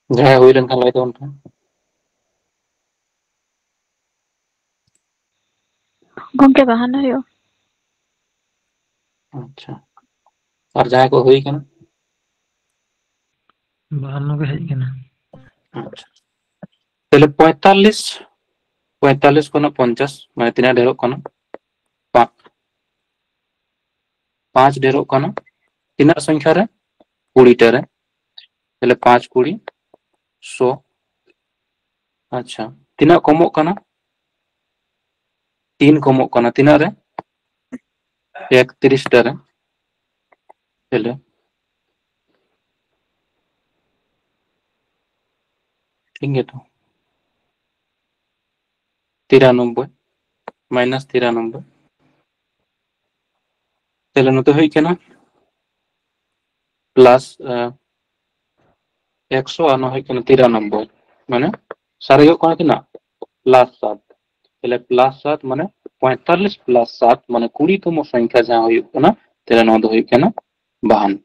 Speaker 1: जहां हुई रन खान लाइते उन पे
Speaker 2: गंके बहाना हुयो
Speaker 1: अच्छा और जहां को हुई कना
Speaker 4: 52 के हेज कना
Speaker 1: अच्छा पहले 45 45 को ना 50 माने तीना ढेरो कना 5 ढेरो कना तीना संख्या रे 20 टा रे पहले 5 20 100 अच्छा तीना कमो कना 3 कमो कना तीना रे 31 टा रे पहले ठीक है तो 93 माइनस 93 पहले नते हुई कना प्लस 100 और हुई कना 93 माने सारे हो कना तीना प्लस 7 पहले प्लस 7 माने 45 प्लस 7 माने 20 तम संख्या जहां हुई कना तेरा न हुई कना 52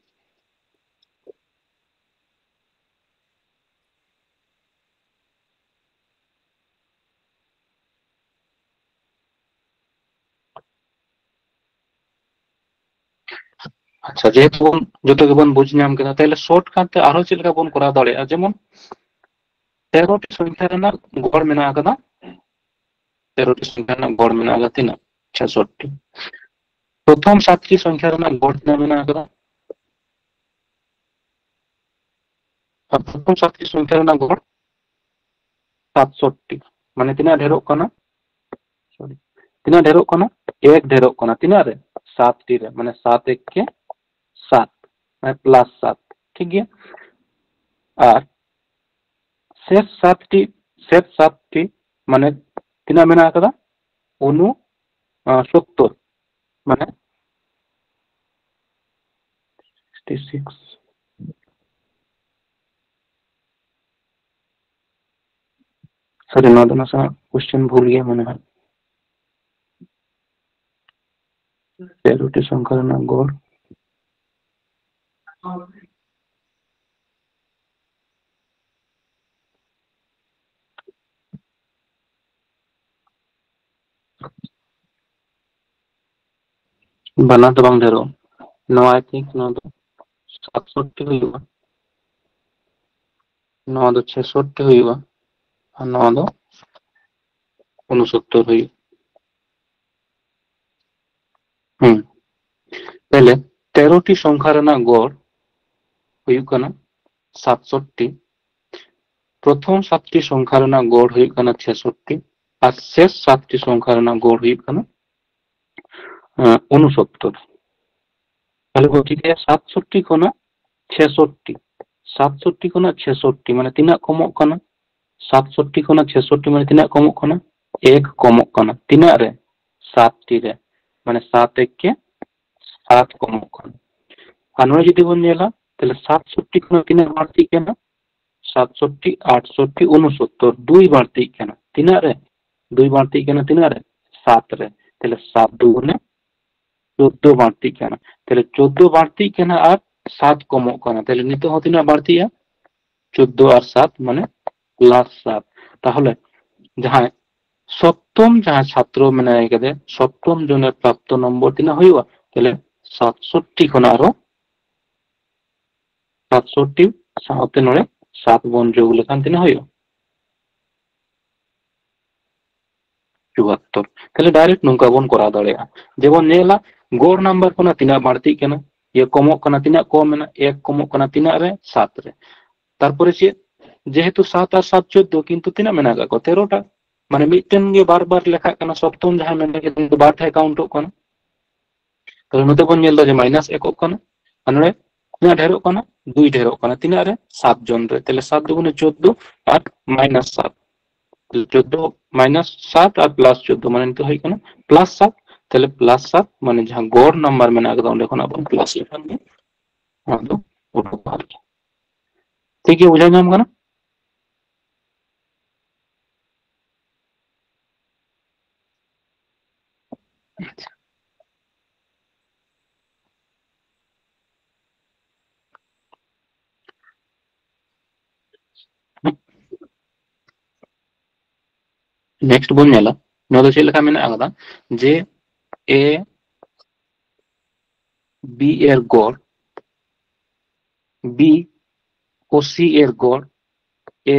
Speaker 1: अच्छा जेहेतु जो तो बन बुझ नाम केना ताहले शॉर्ट काटे आरो चिलका बन करा दाड़े जेमन 13 टी संख्या रेना गड़ मेना कदा 13 टी संख्या ना गड़ मेना कदा तीना 66 प्रथम 7 टी संख्या रेना गड़ तीना मेना कदा प्रथम 7 टी संख्या रेना गड़ 67 माने तीना ढेरो कना सॉरी तीना ढेरो कना एक ढेरो कना तीना रे 7 टी रे माने 7 1 के 7 माने प्लस 7 ठीक गया और शेष 7 टी माने तीना मेना कदा 69 माने 66 सॉरी ना तो ना क्वेश्चन भूल गया मैंने 13 टी संख्या ना गड़ बना तो बांग ढेरो नो आई थिंक नो तो 67 हुईवा नो तो 66 हुईवा और नो तो 69 हुई पहले 13 टी संख्या रेना गड़ हुई कना 67 प्रथम 7टी संख्या रना गड़ हुई कना 66 और शेष 7टी संख्या रना गड़ हुई कना 69 তাহলে বলছি যে 67 কোনা 66 67 কোনা 66 মানে তিনা কমক কানা 67 কোনা 66 মানে তিনা কমক কানা 1 কমক কানা তিনা রে 7 টি রে মানে 7 1 के 7 কমক কানা আর নয় যদি বন নেলা তাহলে 67 কোনা তিনা বাড়তি কেনা 67 68 69 দুই বাড়তি কেনা তিনা রে দুই বাড়তি কেনা তিনা রে 7 রে তাহলে 7 দুগুণে 14 বাড়তি কেনা তাহলে 14 বাড়তি কেনা আর 7 কমক কানা তাহলে নিতে হতে না বাড়তি 14 আর 7 মানে প্লাস 7 তাহলে যাহাই সপ্তম যাহা ছাত্র মানে এখানে সপ্তম জনের প্রাপ্ত নম্বর দিনা হইবা তাহলে 67 কোনা আরো 67 সাথে নড়ে 7 বন যোগ লেখান দিনা হইবা 74 তাহলে ডাইরেক্ট নৌকা বন করা দাঁড়িয়া যেমন নেলা গড় নাম্বার কোনা তিনা বাড়তি কেনা ये कमक कना तिना कम मेना 1 कमक कना तिना रे 7 रे तारपरे चे जेहेतु 7 और 7 14 किंतु तिना मेना को 13 टा माने मिटन गे बार बार लेखा कना सप्तम जहां मेना के किंतु बार थाय काउंट कना तो नते बन नेल जे माइनस 1 कना अनरे तिना ढेरो कना 2 ढेरो कना तिना रे 7 जन रे तले 7 दुगुने 14 और माइनस 7 14 माइनस 7 और प्लस 14 माने तो है कना प्लस 7 তাহলে প্লাস 7 মানে যা গড় নাম্বার মানে আগে আমরা এখন আপন প্লাস লেখান দিয়ে আমাদের ওটা পারবে ঠিক আছে বুঝা যাম কেন नेक्स्ट बोल नेला नोदो चेक लेखा मेना आगदा जे ए बी एर गड़ बी ओ सी एर गड़ ए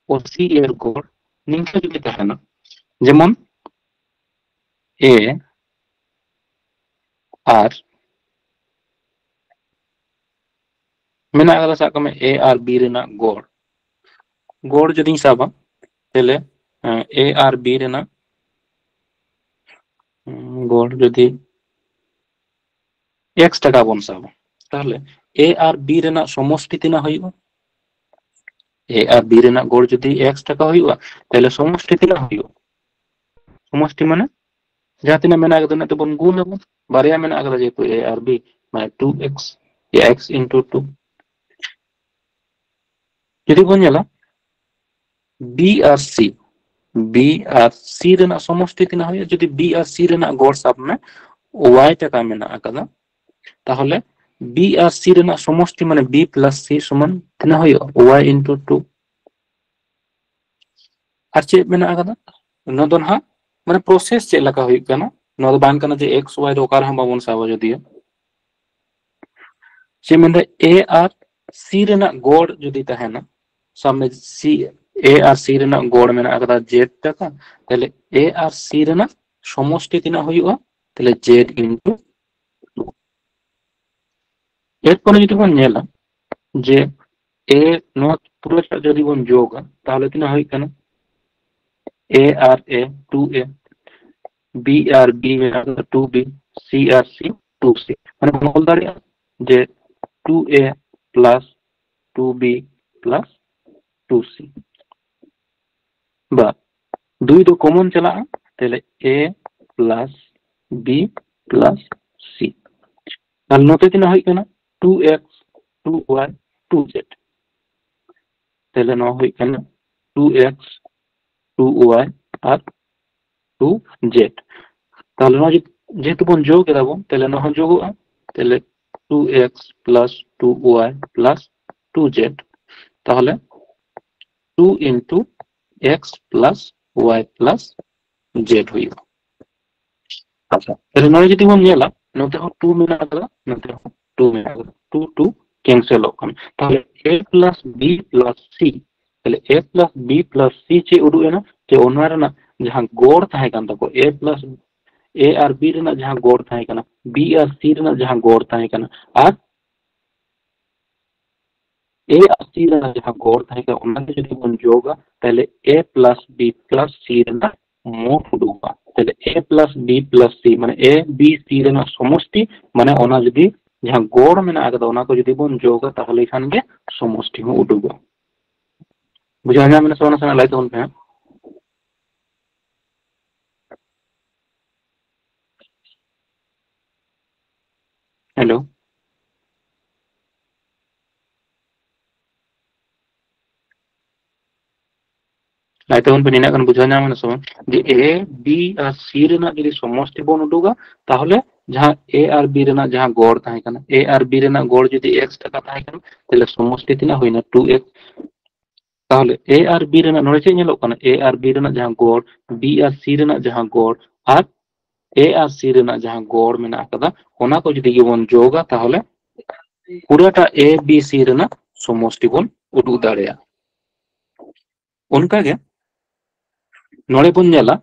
Speaker 1: ओ सी एर गड़ निंका जुदी तहना जेमन ए आर मेना आगदा साका में ए आर बी रेना गड़ गड़ जदी साबा तेले ए आर बी रेना गड़ जदी x টাকা বন সাবা তাহলে a আর b রেনা সমষ্টি তিনা হইবা a আর b রেনা গড় যদি x টাকা হইবা তাহলে সমষ্টি তিনা হইবা সমষ্টি মানে যা তিনা মেনা আগদ না তো বন গুণ হবো বারিয়া মেনা আগদ যেহেতু a আর b মানে 2x x into 2 যদি বন जाला b আর c b আর c রেনা সমষ্টি তিনা হইবা যদি b আর c রেনা গড় সাব মে y টাকা মেনা আগদ তাহলে b আর c রেনা সমষ্টি মানে b প্লাস c সমান তিনা হইবা y into 2 আর চে মেনা আগদ নদন হা মানে প্রসেস চে লাগা হই কানা নদ বান কানা যে x y रो कार हम बाबन साबो जदी से मेंदे a আর c রেনা গড় যদি তাহেনা সামনে c a আর c রেনা গড় মেনা আগদা z টাকা তাহলে a আর c রেনা সমষ্টি তিনা হইবা তাহলে z into 2 এরপরে যদি কোন নেলা যে a নট পুরোটা যদি কোন যোগ তাহলে তিনা হই কেন a R a 2a b R b Mena 2b c R c 2c মানে বল দাঁড়িয়ে যে 2a plus 2b plus 2c বা দুই তো কমন চলা তাহলে a plus b plus c তাহলে নতে তিনা হই কেন 2x 2y 2z তাহলে ন হই কেন 2x 2y আর 2z তাহলে ন যেহেতু বন যোগ দেব তাহলে ন যোগা তাহলে 2x plus 2y plus 2z তাহলে 2 into x plus y plus z হইব আচ্ছা তাহলে নয় যদি বন নেলা নতে 2 মেনা আগলা নতে 2 মেনা আগলা 2 2 कैंसिल होकन তাহলে a plus b plus c তাহলে a plus b plus c चे उडु है ना जे ओनर ना जहां गोड़ थाहे कान तको a plus a और b रे ना जहां गोड़ थाहे काना b और c रे ना जहां गोड़ थाहे काना और ए আর সি ᱨᱮᱱᱟᱜ ᱡᱟᱦᱟᱸ গড় ᱛᱟᱦᱮᱸ ᱠᱟᱱᱟ ᱚᱱᱟᱜᱮ ᱡᱩᱫᱤ ᱵᱚᱱ ᱡᱳᱜᱟ ᱛᱟᱦᱞᱮ a plus b plus c ᱨᱮᱱᱟᱜ মোট উডুগা। তাহলে a plus b plus c মানে a b c রেনাᱜ সমষ্টি মানে ওনা যদি ᱡᱟᱦᱟᱸ গড় ᱢᱮᱱᱟᱜ ᱟᱠᱟᱫᱟ ᱚᱱᱟ ᱠᱚ ᱡᱩᱫᱤ ᱵᱚᱱ ᱡᱳᱜᱟ ᱛᱟᱦᱞᱮ ᱠᱷᱟᱱ ᱜᱮ সমষ্টি ᱦᱚᱸ উডুᱜᱟ। বুঝা ᱧᱟᱢ ᱮᱱᱟ ᱥᱮ ᱵᱟᱝ ᱱᱟᱥᱮᱱᱟᱜ ᱞᱟᱹᱭ ᱛᱟᱵᱚᱱ ᱯᱮ ᱦᱟᱸᱜ। হ্যালো লাইতে বন পে নিনা গান বুঝা নাম না সমান যে এ বি আর সি রেনাᱜ যদি সমষ্টি বন উডুগা তাহলে যাহা এ আর বি রেনাᱜ যাহা গড় তাহে কানা এ আর বি রেনাᱜ গড় যদি x টাকা তাহে কানা তাহলে সমষ্টি তিনা হইনা 2x তাহলে এ আর বি রেনাᱜ নড়ে চে ñelok কানা এ আর বি রেনাᱜ যাহা গড় বি আর সি রেনাᱜ যাহা গড় আর এ আর সি রেনাᱜ যাহা গড় মেনা আকাদা ওনা কো যদি গিবন যোগা তাহলে পুরাটা এ বি সি রেনাᱜ সমষ্টি বন উডুগ দাড়েয়া उनका गे नोड़े बन जाला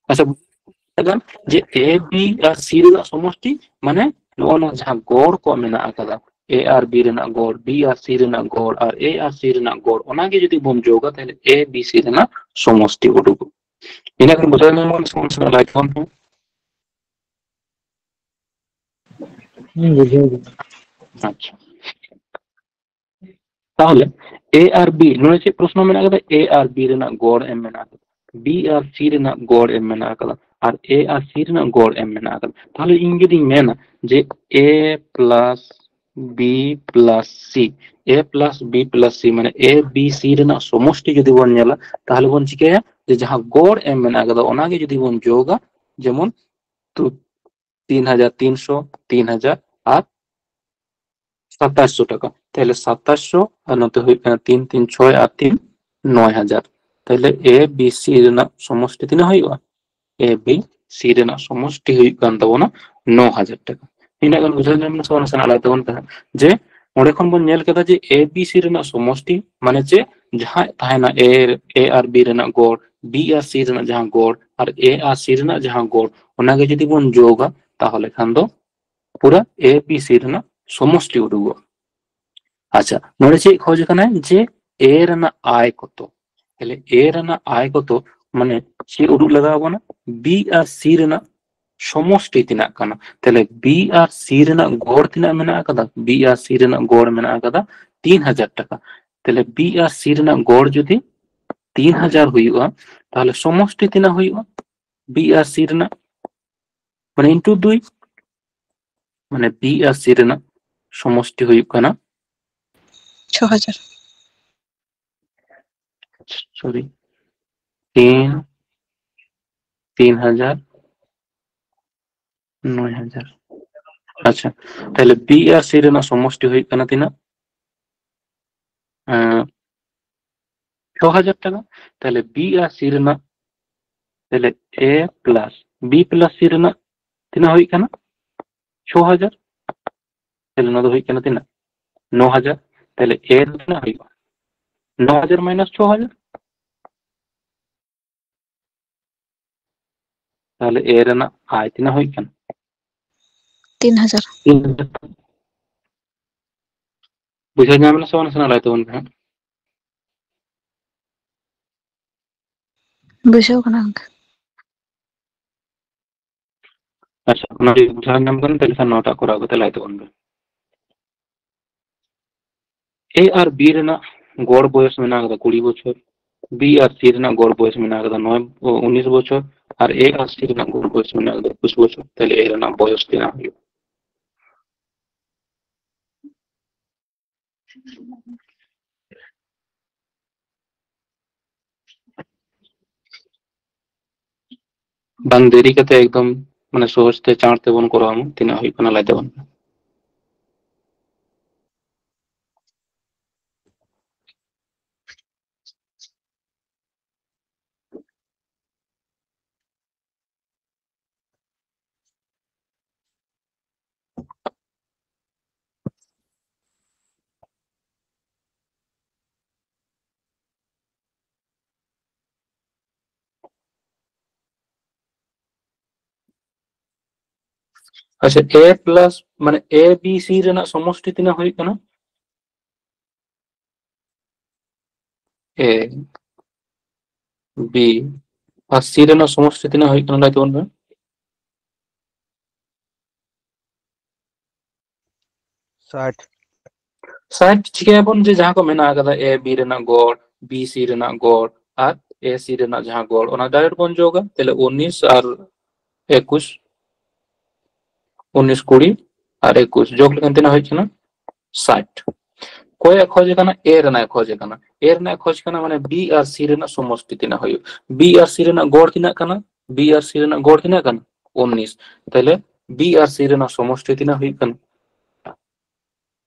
Speaker 1: अच्छा बुझागन जे ए बी और सी रे समष्टि माने नोना जहां गड़ को मेना आकादा ए आर बी रेना गड़ बी आर सी रेना गड़ और ए आर सी रेना गड़ ओना गे जदि बम जोगा ताहले ए बी सी रेना समष्टि उडुगो इना कर बुझा मन समस्या लाइक कोन
Speaker 3: বুঝিয়ে
Speaker 1: अच्छा তাহলে এ আর বি নয় যে প্রশ্ন মেনা আকাদা এ আর বি রেনা গড় এম মেনা আকাদা বি আর সি রেনা গড় এম মেনা আকাদা আর এ আর সি রেনা গড় এম মেনা আকাদা তাহলে ইᱧ যদি মেনা যে এ প্লাস বি প্লাস সি এ প্লাস বি প্লাস সি মানে এ বি সি রেনা সমষ্টি যদি বন নেলা তাহলে বন চিকায়া যে যাহা গড় এম মেনা আকাদা ওনাগে যদি বন যোগা যেমন তো 3300 3000 আর 2700 টাকা তাহলে 2700 আর নতে হই 3 3 6 আর 3 9000 তাহলে এ বি সি রেনাᱜ সমষ্টি তিনা হইবা এ বি সি রেনাᱜ সমষ্টি ᱦᱩᱭᱩᱜ ᱠᱟᱱ ᱛᱟᱵᱚᱱᱟ 9000 টাকা ᱤᱱᱟᱹ ᱜᱟᱱ ᱵᱩᱡᱷᱟᱹᱣ ᱧᱟᱢ ᱱᱟ ᱥᱚᱱᱟ ᱥᱟᱱᱟ ᱞᱟᱭ ᱛᱟᱵᱚᱱ ᱯᱮ যে ওড়ে খন বন নেল কেদা যে এ বি সি রেনাᱜ সমষ্টি মানে যে যাহা তাহেনা এ আর বি রেনাᱜ গড় বি আর সি রেনাᱜ যাহা গড় আর এ আর সি রেনাᱜ যাহা গড় ওনাগে যদি বন যোগা তাহলে খান দো পুরা এ বি সি রেনাᱜ সমষ্টি উডুগো আচ্ছা নড়ে চেয়ে খোঁজ এখানে যে এর না আয় কত তাহলে এর না আয় কত মানে সে উডুক লাগাবো না বি আর সি রেনা সমষ্টি তিনাক কানা তাহলে বি আর সি রেনা গড় তিনাক মেনা আকাদা বি আর সি রেনা গড় মেনা আকাদা 3000 টাকা তাহলে বি আর সি রেনা গড় যদি 3000 হুইউआ তাহলে সমষ্টি তিনা হুইউआ বি আর সি রেনা মানে ইনটু 2 মানে বি আর সি রেনা সমষ্টি হুইউক কানা
Speaker 2: 6000
Speaker 1: সরি 3000 9000 আচ্ছা তাহলে বি আর সি রেনাᱜ সমষ্টি হুইᱩᱜ ᱠᱟᱱᱟ ᱛᱤᱱᱟᱹᱜ 6000 টাকা তাহলে বি আর সি রেনাᱜ তাহলে এ প্লাস বি প্লাস সি রেনাᱜ তিনাᱹᱜ হুইᱩᱜ ᱠᱟᱱᱟ 6000 তাহলে ᱱᱚᱣᱟ ᱫᱚ হুইᱩᱜ ᱠᱟᱱᱟ ᱛᱤᱱᱟᱹᱜ 9000 তাহলে এ তিনাᱹᱜ হুইᱩᱜᱼᱟ 9000 মাইনাস 6000 তাহলে এ রেনাᱜ আয় তিনাᱹᱜ হুইᱩᱜ ᱠᱟᱱᱟ
Speaker 2: 3000
Speaker 1: 3000 বুঝা ᱧᱟᱢ ᱮᱱᱟ ᱥᱮ ᱵᱟᱝ ᱱᱟᱥᱮᱱᱟᱜ ᱞᱟᱹᱭ ᱛᱟᱵᱚᱱ ᱯᱮ ᱦᱟᱸᱜ
Speaker 2: বুঝাও কানা গᱚᱝᱠᱮ
Speaker 1: আচ্ছা ᱚᱱᱟ ᱡᱩᱫᱤ বুঝা ᱧᱟᱢ ᱠᱟᱱᱟ তাহলে ᱠᱷᱟᱱ ᱱᱚᱣᱟᱴᱟᱜ ᱠᱚᱨᱟᱣ ᱠᱟᱛᱮ ᱞᱟᱹᱭ ᱛᱟᱵᱚᱱ ᱯᱮ ए আর বি রেনাᱜ গড় বয়স মেনা আকাদা 20 বছর বি আর সি রেনাᱜ গড় বয়স মেনা আকাদা 19 বছর আর এ আর সি রেনাᱜ গড় বয়স মেনা আকাদা 21 বছর তাহলে এ রেনাᱜ বয়স তিনাᱹᱜ হুᱭᱩᱜᱼᱟ bang দেরি কাতে একদম মানে সহজতে চাঁড়তে বন করামু তিনাᱹᱜ হুᱭᱩᱜ ᱠᱟᱱᱟ ᱞᱟᱹᱭ ᱛᱟᱵᱚᱱ ᱯᱮ আচ্ছা এ প্লাস মানে এ বি সি রেনাক সমষ্টি তিনাক ᱦᱩᱭᱩᱜ ᱠᱟᱱᱟ এ বি আর সি রেনাক সমষ্টি তিনাক ᱦᱩᱭᱩᱜ ᱠᱟᱱᱟ ᱞᱟᱹᱭ ᱛᱟᱵᱚᱱ ᱯᱮ
Speaker 5: 60
Speaker 1: 60 চিকায়াবন যে যাহা কো মেনা আকাদা এ বি রেনাক গড় বি সি রেনাক গড় আর এ সি রেনাক যাহা গড় ওনা ডাইরেক্ট বন যোগা তাহলে 19 আর 21 19 20 আর 21 যোগ লেখান তিনাক ᱦᱩᱭᱩᱜ ᱠᱟᱱᱟ 60 कोई खोज करना ए रना खोज करना ए रना खोज करना माने बी और सी रना समष्टि तिना होयो बी और सी रना गड़ तिना करना बी और सी रना गड़ तिना करना 19 তাহলে बी और सी रना समष्टि तिना होयो करना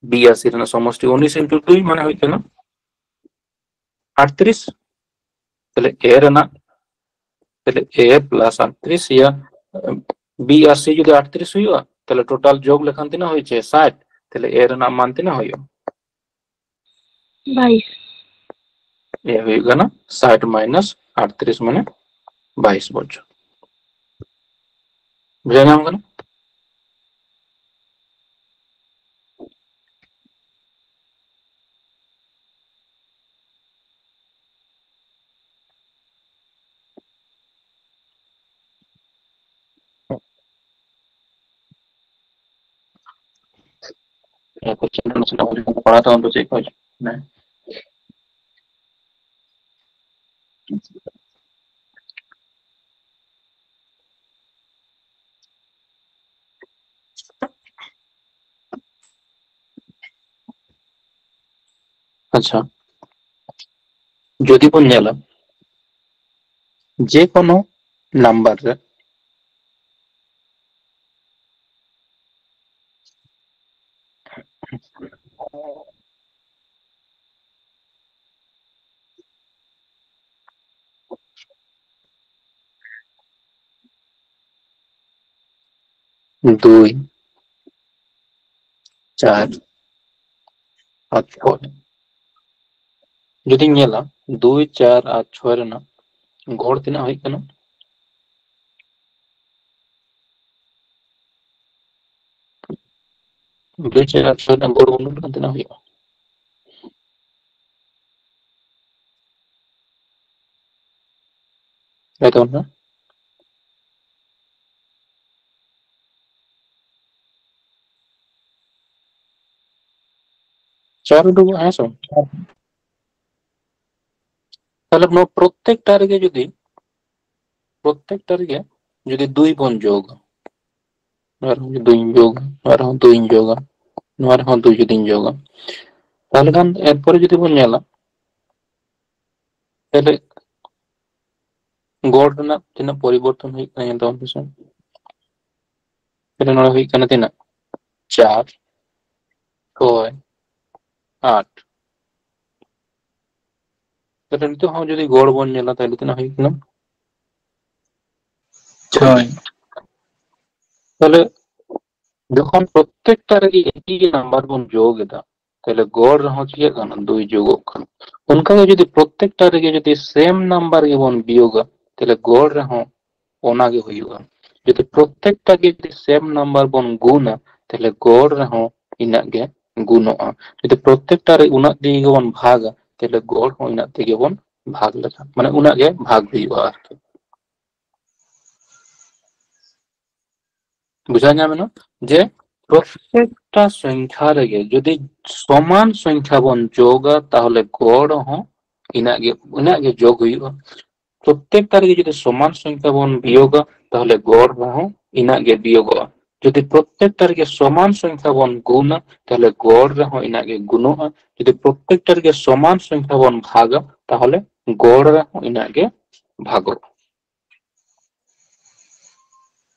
Speaker 1: बी और सी रना समष्टि 19 * 2 माने होयो करना 38 তাহলে ए रना তাহলে ए + 38 या बी और सी যদি 38 হইयो তাহলে টোটাল যোগ লেখান তিনা হইছে 60 তাহলে ए रना মান তিনা হইयो
Speaker 2: 22
Speaker 1: ये होगा ना 60 माइनस 38 माने 22 बच्चों बुझा नाम का ना कुछ पढ़ा था तो चेक नहीं अच्छा যদি বন নেলা যে কোনো নাম্বার রে দুই চার আর ছয় যদি নেলা 2 4 আর 6 রে না গড় তিনা হই কেন 2 4 আর 6 না গড় বন্ধ তিনা হই এটা না চার ডুবো আসো তাহলে প্রত্যেকটার গে যদি 2 বন যোগ আর 2 যোগ আর 2 যোগ আর 2 যদি যোগ তাহলে খান এরপরে যদি বন নেলা তাহলে গড় না তিনা পরিবর্তন হই কানে তো অংশ এটা নয় হই কানে তিনা 4 6 8 তাহলে নিতে হয় যদি গড় বন নেলা তাহলে তিনা হই কানে
Speaker 3: 6
Speaker 1: তাহলে যখন প্রত্যেকটার একই নাম্বার বন যোগ এটা তাহলে গড় হচ্ছে কেন 2 যোগ কান উনকা যদি প্রত্যেকটার যদি সেম নাম্বার বন বিয়োগ তাহলে গড় রহ ওনা গে হইবা যদি প্রত্যেকটা যদি সেম নাম্বার বন গুণ তাহলে গড় রহ ইনা গে গুণা যদি প্রত্যেকটার উনা দিয়ে বন ভাগ তাহলে গড় হয় ইনা থেকে বন ভাগ লেখা মানে উনা গে ভাগ হইবা আর কি বুঝা যাবে না যে প্রত্যেকটা সংখ্যা রেগে যদি সমান সংখ্যা বন যোগ তাহলে গড় ইনাগে যোগ হইবা প্রত্যেকটার যদি সমান সংখ্যা বন বিয়োগ তাহলে গড় ইনাগে বিয়োগ যদি প্রত্যেকটার সমান সংখ্যা বন গুণ তাহলে গড় ইনাগে গুণ যদি প্রত্যেকটার সমান সংখ্যা বন ভাগ তাহলে গড় ইনাগে ভাগ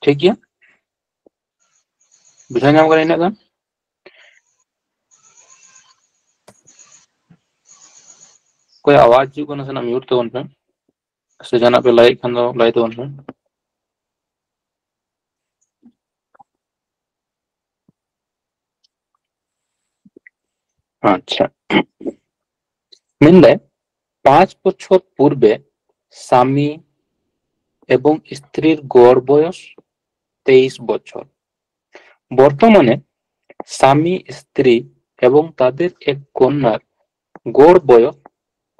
Speaker 1: ঠিক है बुझा नाम का इना कोई आवाज जो कोना से ना म्यूट तो उनपे से जाना पे लाइक खान दो लाइक तो उनपे আচ্ছা মিললে 5 বছর পূর্বে স্বামী এবং স্ত্রীর গড় বয়স 23 বছর বর্তমানে স্বামী স্ত্রী এবং তাদের এক কন্যার গড় বয়স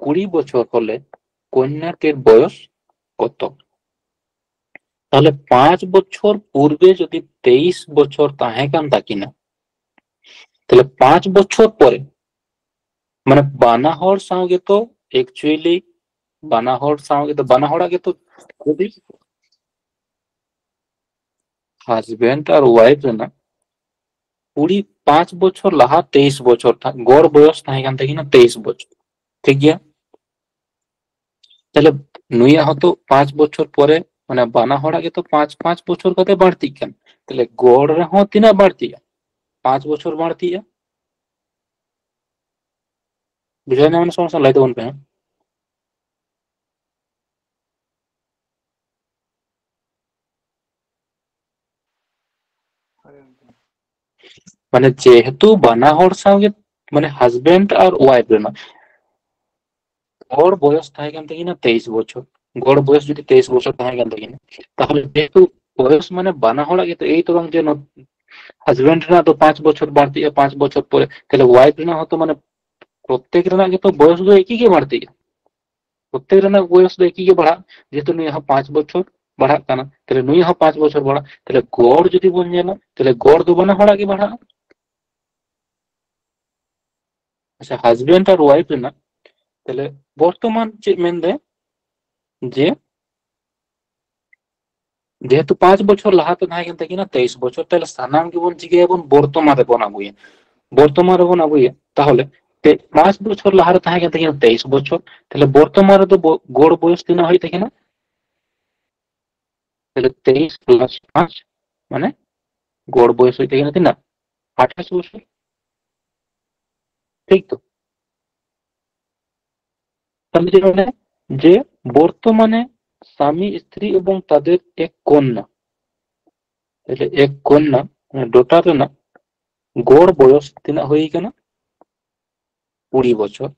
Speaker 1: 20 বছর হলে কন্যাটির বয়স কত? তাহলে 5 বছর পূর্বে যদি 23 বছর তাহে কান থাকি না, তাহলে 5 বছর পরে মানে বানাহর সঙ্গে তো একচুয়ালি বানাহর আগে তো যদি হাজবেন্ড আর ওয়াইফ না 5 বছর লাহা 23 বছর গড় বয়স তাহে কান থাকি না 23 বছর, ঠিক গিয়া? তাহলে নুইয়া হতো 5 বছর পরে মানে বানাহর আগে তো 5 বছর কতে বাড়তি কেন, তাহলে গড় রেহ তিনা বাড়তি 5 বছর বাড়তি বুঝাই না মানে সমস্যা লাইতে বলবে। হ্যাঁ মানে যেহেতু বানাহর সঙ্গে মানে হাজবেন্ড আর ওয়াইফ রে না গড় বয়স থাকে কেন থাকি না 23 বছর, গড় বয়স যদি 23 বছর থাকে কেন থাকি না, তাহলে যেহেতু বয়স মানে বানাহর আগে তো এই তো যে হাজবেন্ড না তো 5 বছর বাড়তি 5 বছর পরে, তাহলে ওয়াইফ না হতো মানে প্রত্যেকের আগে তো বয়স তো একই কে বাড়তি প্রত্যেকের বয়স তো একই কে বাড়া, যেহেতু নুই 5 বছর বাড়া কানা, তাহলে নুই 5 বছর বাড়া, তাহলে গড় যদি বন যায় না তাহলে গড় তো বানাহর আগে বাড়া। আচ্ছা হাজবেন্ড আর ওয়াইফ না তাহলে বর্তমান যে মেন দেয় যে যেহেতু 5 বছর লাহাতে থাকে থাকি না 23 বছর, তাহলে সানাম জীবন জিগে এবং বর্তমানে বনাবুয়ে তাহলে 5 বছর লাহারে থাকে থাকি না 23 বছর, তাহলে বর্তমানে তো গড় বয়স দিনা হয়ে থাকে না, তাহলে 23 প্লাস 5 মানে গড় বয়স হয়ে থাকে না 28 বছর, ঠিক তো? তাহলে যে মানে যে বর্তমানে স্বামী স্ত্রী এবং তাদের এক কন্যা, তাহলে এক কন্যা মানে ডটারে না গড় বয়স তিনা হয়ে কেন 20 বছর,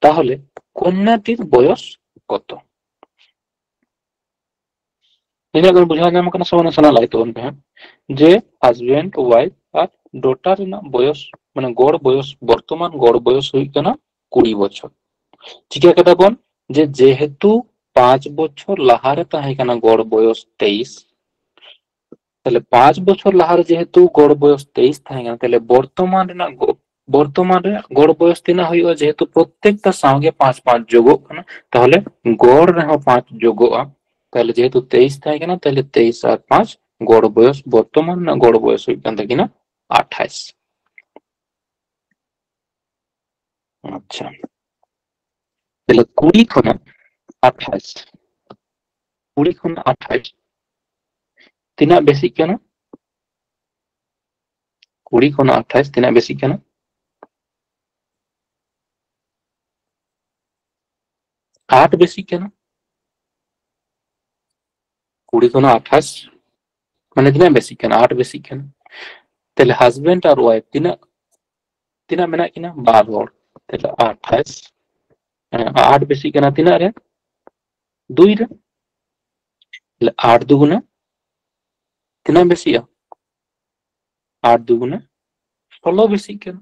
Speaker 1: তাহলে কন্যাটির বয়স কত? এটা अगर বুঝা যায় আমাকে সবাই শোনা লাইতে বলবে। হ্যাঁ যে হাজবেন্ড ওয়াইফ আর ডটার না বয়স মানে গড় বয়স বর্তমান গড় বয়স হই কেন 20 বছর, ঠিক আছে কেটা বল যে যেহেতু 5 বছর লাহারে তাহে কেন গড় বয়স 23, তাহলে 5 বছর লাহারে যেহেতু গড় বয়স 23 থাকে না, তাহলে বর্তমানে গড় বয়স তিনা হইব যেহেতু প্রত্যেকটা সঙ্গে 5 যোগ না, তাহলে গড় রেহ 5 যোগ, তাহলে যেহেতু 23 থাকে না তাহলে 23 আর 5 গড় বয়স বর্তমান না গড় বয়স হইকান থাকি না 28। আচ্ছা তাহলে 20 খনা 28 20 খনা 28 তিনা বেশি কেন? 20 খনা 28 তিনা বেশি কেন? 8 বেশি কেন? 20 খনা 28 মানে তিনা বেশি কেন? 8 বেশি কেন? তাহলে হাজবেন্ড আর ওয়াইফ তিনা তিনা মেনা কিনা 12 হড়, তাহলে 28 8 বেশি কেনা তিনা রে 2 রে, তাহলে 8 দুগুণে তিনা বেশি 8 দুগুণে 16 বেশি কেন?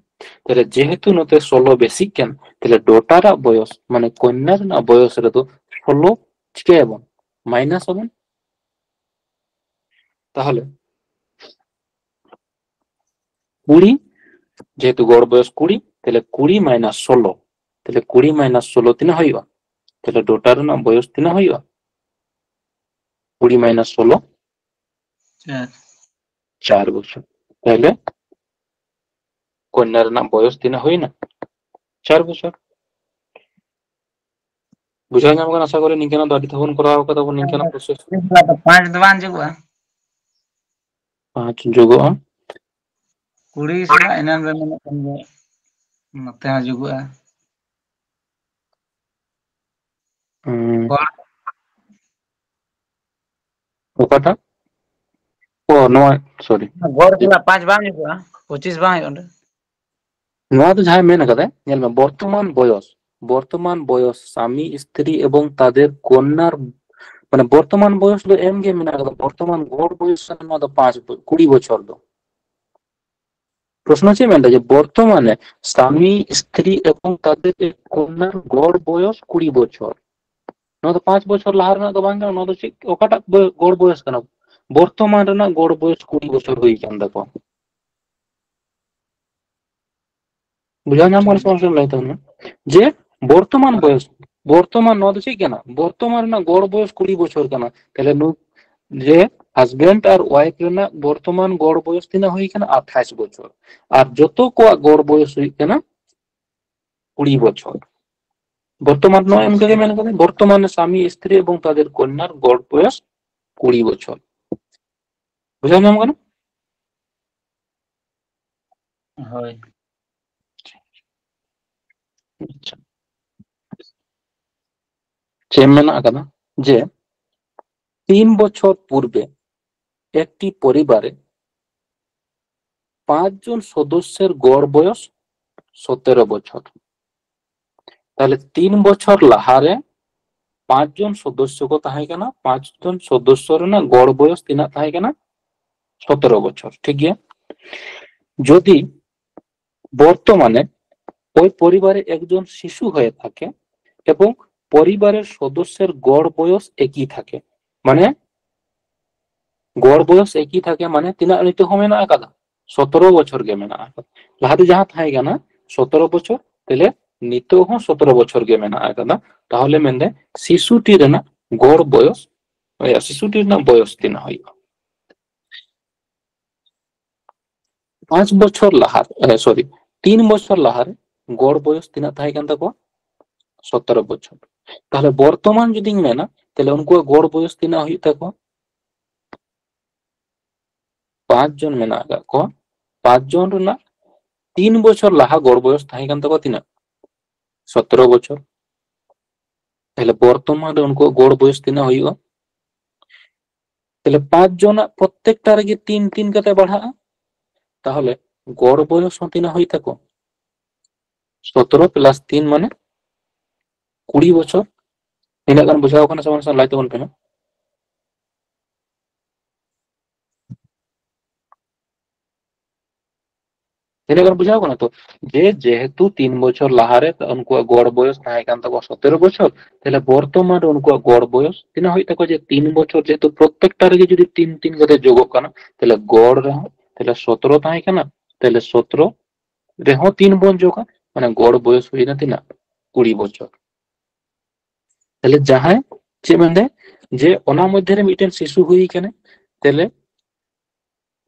Speaker 1: তাহলে যেহেতু নতে 16 বেশি কেন, তাহলে ডোটারা বয়স মানে কন্যার না বয়স রে তো 16 চিকে এবং মাইনাস হবেন, তাহলে 20 যেহেতু গড় বয়স 20 তাহলে 20 মাইনাস 16, তাহলে 20 মাইনাস 16 তিনা হইবা, তাহলে ডোটার না বয়স তিনা হইবা 20 মাইনাস 16 4 বছর, তাহলে কন্যার না বয়স তিনা হই না 4 বছর। বুঝা যাবে আশা করি নিকেনা দাদি তখন করা হোক তখন নিকেনা প্রসেস
Speaker 3: 5 दबान जुआ
Speaker 1: 5 যোগ
Speaker 3: 20 सला एनन रे नते जुआ
Speaker 1: ওকাটা ও নয় সরি
Speaker 3: गौर सला 5 बाम जुआ 25 बाम ओंडे
Speaker 1: নয় তো যাই মেন কথা ñel me বর্তমান বয়স স্বামী স্ত্রী এবং তাদের কন্যার মানে বর্তমান বয়স তো এম গে মেনা কথা বর্তমান গড় বয়স না তো 20 বছর দো প্রশ্ন হচ্ছে মেনটা যে বর্তমানে স্বামী স্ত্রী এবং তাদের কন্যার গড় বয়স 20 বছর। নয় তো 5 বছর লাহার ᱨᱮᱱᱟᱜ ᱫᱚ ᱵᱟᱝ ᱠᱟᱱᱟ, ᱱᱚᱣᱟ ᱫᱚ ᱪᱮᱫ ᱚᱠᱟᱴᱟᱜ ᱜᱚᱲ ᱵᱚᱭᱚᱥ ᱠᱟᱱᱟ? বর্তমান ᱨᱮᱱᱟᱜ ᱜᱚᱲ বয়স 20 বছর ᱦᱩᱭ ᱠᱟᱱ ᱛᱟᱠᱚᱣᱟ। বুঝাও ᱧᱟᱢ ᱠᱟᱱᱟ ᱥᱮ ᱵᱟᱝ ᱞᱟᱹᱭ ᱛᱟᱵᱚᱱ ᱡᱮ বর্তমান বয়স, বর্তমান ᱱᱚᱣᱟ ᱫᱚ ᱪᱮᱫ ᱠᱟᱱᱟ? বর্তমান ᱨᱮᱱᱟᱜ গড় বয়স 20 বছর ᱠᱟᱱᱟ। তাহলে যে হাজবেন্ড আর ওয়াইফ ᱨᱮᱱᱟᱜ বর্তমান গড় বয়স তিনাᱜ ᱦᱩᱭ ᱠᱟᱱᱟ 28 বছর, আর যত কোᱣᱟᱜ গড় বয়স ᱦᱩᱭ ᱠᱟᱱᱟ 20 বছর। বর্তমান নয় এমন করে মেনে করে বর্তমানে স্বামী স্ত্রী এবং তাদের কন্যার গড় বয়স 20 বছর। বুঝাও ᱧᱟᱢ ᱠᱟᱱᱟ?
Speaker 3: ᱦᱳᱭ।
Speaker 1: আচ্ছা, যে মেনা আকাদা যে 3 বছর পূর্বে একটি পরিবারে 5 জন সদস্যের গড় বয়স 17 বছর। তাহলে 3 বছর লাহারে 5 জন সদস্য কো তাহে কানা, 5 জন সদস্য ᱨᱮᱱᱟᱜ গড় বয়স তিনাᱜ তাহে কানা 17 বছর। ঠিক গিয়া? যদি বর্তমানে ওই পরিবারে একজন শিশু হয়ে থাকে এবং পরিবারের সদস্যের গড় বয়স একই থাকে, মানে গড় বয়স একই থাকে মানে তিনাᱜ নিতে হবে না আকাদা 17 বছর গে মেনা আকাদা। লাহাতে যাহা তাহে কানা 17 বছর, তাহলে নিতেও হো 17 বছর গে মেনা আকাদা। তাহলে মেনদে শিশুটি রেনাᱜ গড় বয়স, শিশুটি রেনাᱜ বয়স তিনাᱜ ᱦᱩᱭᱩᱜᱼᱟ। 5 বছর লাহার সরি 3 বছর লাহারে গড় বয়স তিনাᱜ তাহে কান তাকোয়া 17 বছর। তাহলে বর্তমান যদি মেনা তাহলে উনকুয়াᱜ গড় বয়স তিনাᱜ ᱦᱩᱭᱩᱜ তাকোয়া 5 জন মেনা আকাদ কোয়া। 5 জন রেনাᱜ 3 বছর লাহা গড় বয়স তাহে কান তাকোয়া তিনাᱜ 17 বছর। তাহলে বর্তমান রে উনকুয়াᱜ গড় বয়স তিনাᱜ ᱦᱩᱭᱩᱜᱼᱟ? তাহলে 5 জনাᱜ প্রত্যেকটা রেগে 3 3 কাতে বাড়াᱜᱼᱟ। তাহলে গড় বয়স হো তিনাᱜ ᱦᱩᱭᱩᱜ তাকোয়া 17 প্লাস 3 মানে 20 বছর। তিনাᱜ গান বুঝাও কানা সে লাই তাবন পে না? তিনাᱜ গান বুঝাও কানা তো যে যেহেতু 3 বছর লাহারে উনকুয়াᱜ গড় বয়স তাহে কান তাকোয়া 17 বছর, তাহলে বর্তমান রে উনকুয়াᱜ গড় বয়স তিনাᱜ ᱦᱩᱭᱩᱜ তাকোয়া যে 3 বছর, যেহেতু প্রত্যেকটা রেগে যদি 3 3 কাতে যোগᱚᱜ কানা তাহলে গড় রেহᱚ তাহলে 17 তাহে কানা। তাহলে 17 রেহᱚ 3 বন যোগা মানে গড় বয়স ᱦᱩᱭᱱᱟ তিনাᱜ 20 বছর। তাহলে যাহাই চে মেনদে যে ওনা মধ্যে রে মিটেন শিশু হুই কানে, তাহলে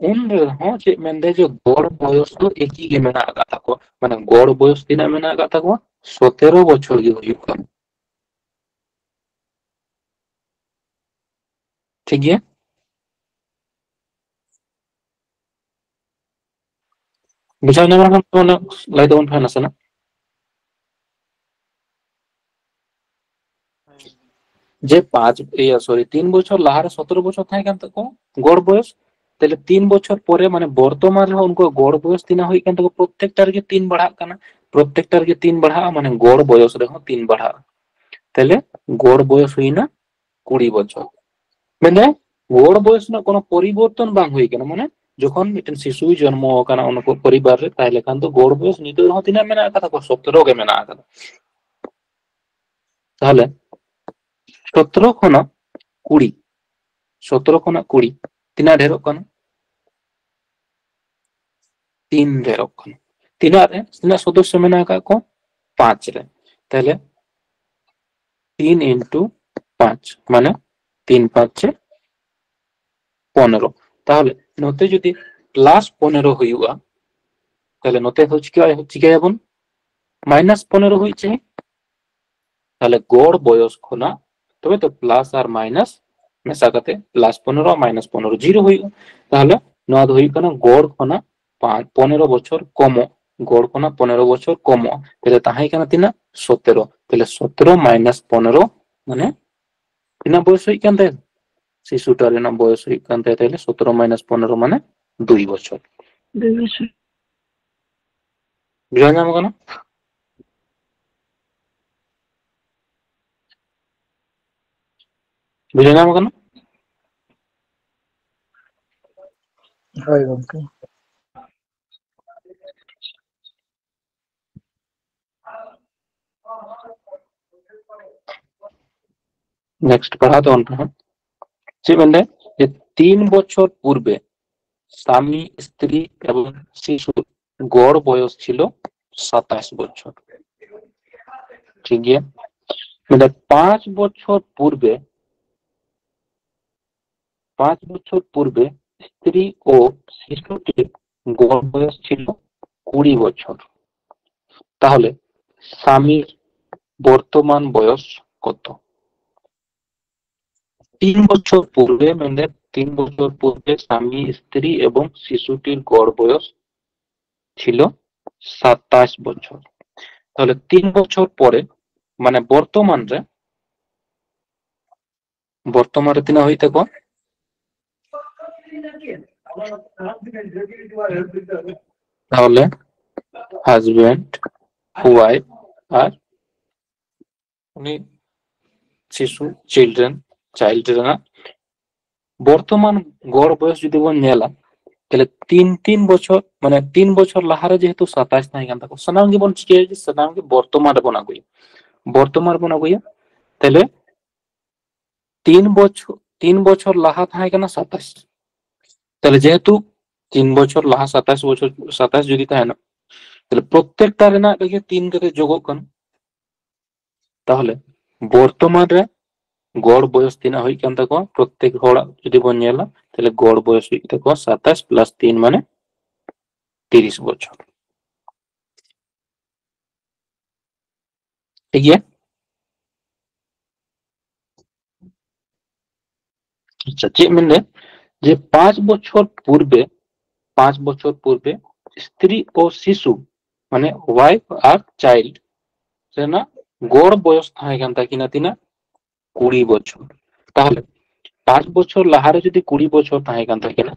Speaker 1: उन ᱨᱮᱦᱚᱸ ᱪᱮᱫ ᱢᱮᱱᱫᱟᱭ ᱡᱮ ᱜᱚᱲ ᱵᱚᱭᱚᱥ ᱫᱚ ᱮᱠᱤ ᱜᱮ ᱢᱮᱱᱟᱜ ᱟᱠᱟᱫ ᱛᱟᱠᱚᱣᱟ, ᱢᱟᱱᱮ ᱜᱚᱲ ᱵᱚᱭᱚᱥ ᱛᱤᱱᱟᱹᱜ ᱢᱮᱱᱟᱜ ᱟᱠᱟᱫ ᱛᱟᱠᱚᱣᱟ 17 বছর ᱜᱮ ᱦᱩᱭᱩᱜ ᱠᱟᱱᱟ। ᱴᱷᱤᱠ ᱜᱮᱭᱟ? বুঝাও ᱧᱟᱢ ᱠᱟᱱᱟ ᱛᱚ? ᱞᱟᱹᱭ ᱛᱟᱵᱚᱱ ᱯᱮ ᱱᱟᱥᱮᱱᱟᱜ। যে 3 বছর লাহারে 17 বছর থাকে কান তাকো গড় বয়স, তাহলে 3 বছর পরে মানে বর্তমান রে উনকো গড় বয়স তিনা হুই কান তাকো প্রত্যেকটার গে 3 বাড়াক কানা। প্রত্যেকটার গে 3 বাড়াগᱼᱟ মানে গড় বয়স রে 3 বাড়াগᱼᱟ। তাহলে গড় বয়স হুইনা 20 বছর। মানে গড় বয়স না কোনো পরিবর্তন বাং হুই কানা, মানে যখন মিটেন শিশু জন্ম কানা উনকো পরিবার রে তাইলে কান তো গড় বয়স নিতে হ তিনা মেনা কাতা কো 17 গে মেনা কাতা। তাহলে 17 খনা 20, 17 খনা 20 তিনা ঢেরᱚᱜ ᱠᱟᱱᱟ 3 ঢেᱨᱚᱜ ᱠᱟᱱᱟ। তিনাᱜ রে তিনাᱜ সদস্য মেনা কা কো 5 রে, তাহলে 3 ইনটু 5 মানে 3 5 15। তাহলে নতে যদি প্লাস 15 হুইউआ তাহলে নতে হচ্ছে কি চিকায়াবন মাইনাস 15 হইছে। তাহলে গড় বয়স খনা তবে তো প্লাস আর মাইনাস মেশা কাতে প্লাস 15 মাইনাস 15 জিরো হইও। তাহলে নয়া দো হইও কানা গড় খনা 15 বছর কমো, গড় খনা 15 বছর কমো। তাহলে তাহাই কানা তিনা 17। তাহলে 17 মাইনাস 15 মানে তিনা বয়স হই কান তাই শিশুটার না বয়স হই কান তাই, তাহলে 17 মাইনাস 15 মানে 2 বছর।
Speaker 2: 2 বছর।
Speaker 1: বুঝা যাম কানা? বুঝা যাম কানা?
Speaker 3: ᱦᱳᱭ ᱜᱚᱝᱠᱮ।
Speaker 1: नेक्स्ट पढ़ा तो चे मैंने যে 3 বছর পূর্বে স্বামী স্ত্রী এবং শিশুর গড় বয়স ছিল 27 বছর। ঠিক আছে, মানে 5 বছর পূর্বে স্ত্রী ও শিশুটির গড় বয়স ছিল 20 বছর। তাহলে স্বামীর বর্তমান বয়স কত? 3 বছর পূর্বে মানে 3 বছর পূর্বে স্বামী স্ত্রী এবং শিশুটির গড় বয়স ছিল 27 বছর। তাহলে 3 বছর পরে মানে বর্তমানে তিনা হইতে কোন তাহলে হাজবেন্ড ওয়াইফ আর উনি শিশু চাইল্ডরা বর্তমান গড় বয়স যদি বন নেলা তাহলে 3 বছর মানে 3 বছর লাহারে যেহেতু 27 নাই কান তাকো সনাম জীবন চিকে সনাম কে বর্তমান বন আগুই তাহলে 3 বছর লাহা থাকে কেন 27 তাহলে যেহেতু 3 বছর লাহা 27 যদি থাকে না তাহলে প্রত্যেকটা রেনা দেখে 3 করে যোগ কন তাহলে বর্তমানে গড় বয়স তিনা হই কেন তাকো প্রত্যেক হড়া যদি বন নেলা তাহলে গড় বয়স হই তাকো 27 প্লাস 3 মানে 30 বছর। ঠিক আছে, আচ্ছা যে মানে যে 5 বছর পূর্বে স্ত্রী ও শিশু মানে ওয়াইফ আর চাইল্ড সেনা গড় বয়স থাকে কেন তা কিনা তিনা 20 বছর। তাহলে 5 বছর লাহারে যদি 20 বছর থাকে কেন তা কিনা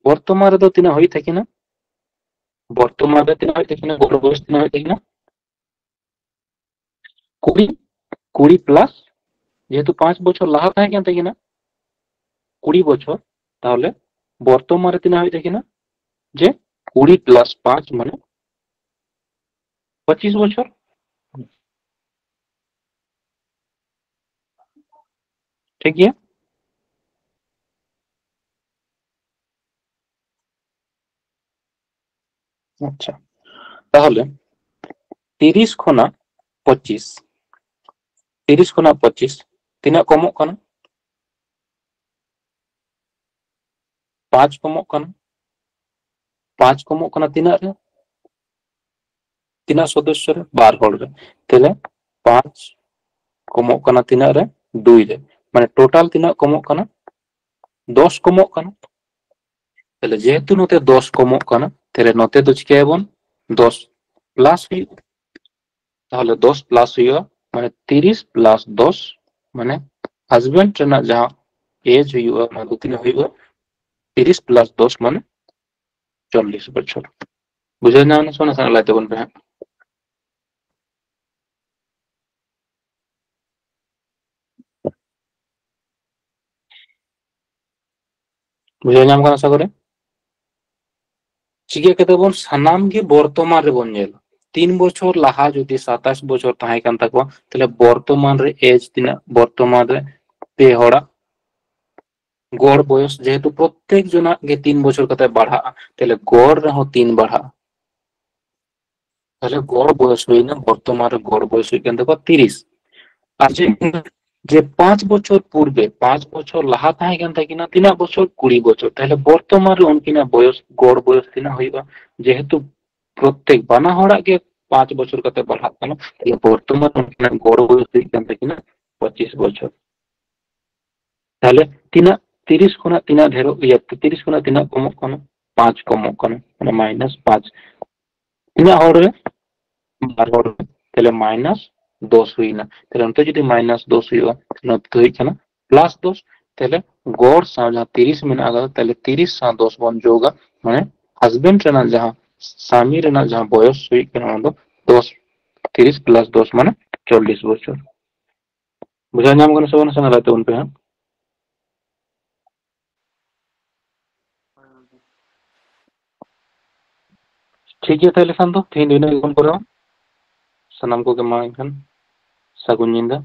Speaker 1: বর্তমানে তো তিনা হই থাকি না গড় বয়স তিনা হই থাকি না 20 প্লাস যেহেতু 5 বছর লাহা থাকে কেন তা কিনা 20 বছর তাহলে বর্তমানে তিনা হই থাকি না যে 20 প্লাস 5 মানে 25 বছর। ঠিক আছে, আচ্ছা তাহলে 30 খনা 25 তিনা কমক কানা 5 কমক কানা 5 কমক কানা তিনা সদস্য রে 12 হল রে তাহলে 5 কমক কানা তিনা রে 2 রে মানে টোটাল তিনা কমক কানা 10 কমক কানা তাহলে যেহেতু নতে 10 কমক কানা তাহলে নতে তো চিকাইবন 10 প্লাস হই তাহলে 10 প্লাস হইয়া মানে 30 প্লাস 10 মানে হাজবেন্ড রেনা যা এজ হইয়া মানে দুতিনা হইবা 30 প্লাস 10 মানে 40 বছর। বুঝে না না শোনা সারা লাইতে বলবে হ্যাঁ বুঝে নাম কানা আশা করে চিকে কেতে বন সানাম গে বর্তমান রে বন যেল 3 বছর লাহা যদি 27 বছর তাহে কান তাকো তাহলে বর্তমান রে এজ তিনা বর্তমান রে পে হড়া গড় বয়স যেহেতু প্রত্যেক জনা গে 3 বছর কথা বাড়া তাহলে গড় রহ 3 বাড়া তাহলে গড় বয়স হই না বর্তমান রে গড় বয়স হই কেন দেখো 30 আর যে 5 বছর পূর্বে 5 বছর লাহা তাহে কেন থাকি না 3 বছর 20 বছর তাহলে বর্তমান রে অনকিনা বয়স গড় বয়স তিনা হইবা যেহেতু প্রত্যেক বানা হড়া গে 5 বছর কথা বাড়া কেন তাহলে বর্তমান অনকিনা গড় বয়স হই কেন থাকি না 25 বছর। তাহলে তিনা 30 কোনা তিনা ধেরো 30 কোনা তিনা কমক কোন 5 কমক কোন মানে -5 তিনা হড়ে 12 তাহলে -10 हुई ना তাহলে অন্ত যদি -10 হইবা নত হই কেন +10 তাহলে গড় সা যা 30 में आगा তাহলে 30 সা 10 বন যোগা মানে হাজবেন্ড রেনা যাহা স্বামী রেনা যাহা বয়স হই কেন 10 30 প্লাস 10 মানে 40 বছর। বুঝা নাম কোন সবন সঙ্গে লাইতে উন पे हां ठीक है তাহলে শান্ত 3 দিনে কোন করো ᱥᱟᱱᱟᱢ ᱠᱚᱜᱮ ᱢᱟ ᱮᱱᱠᱷᱟᱱ ᱥᱟᱹᱜᱩᱱ ᱧᱤᱫᱟᱹ।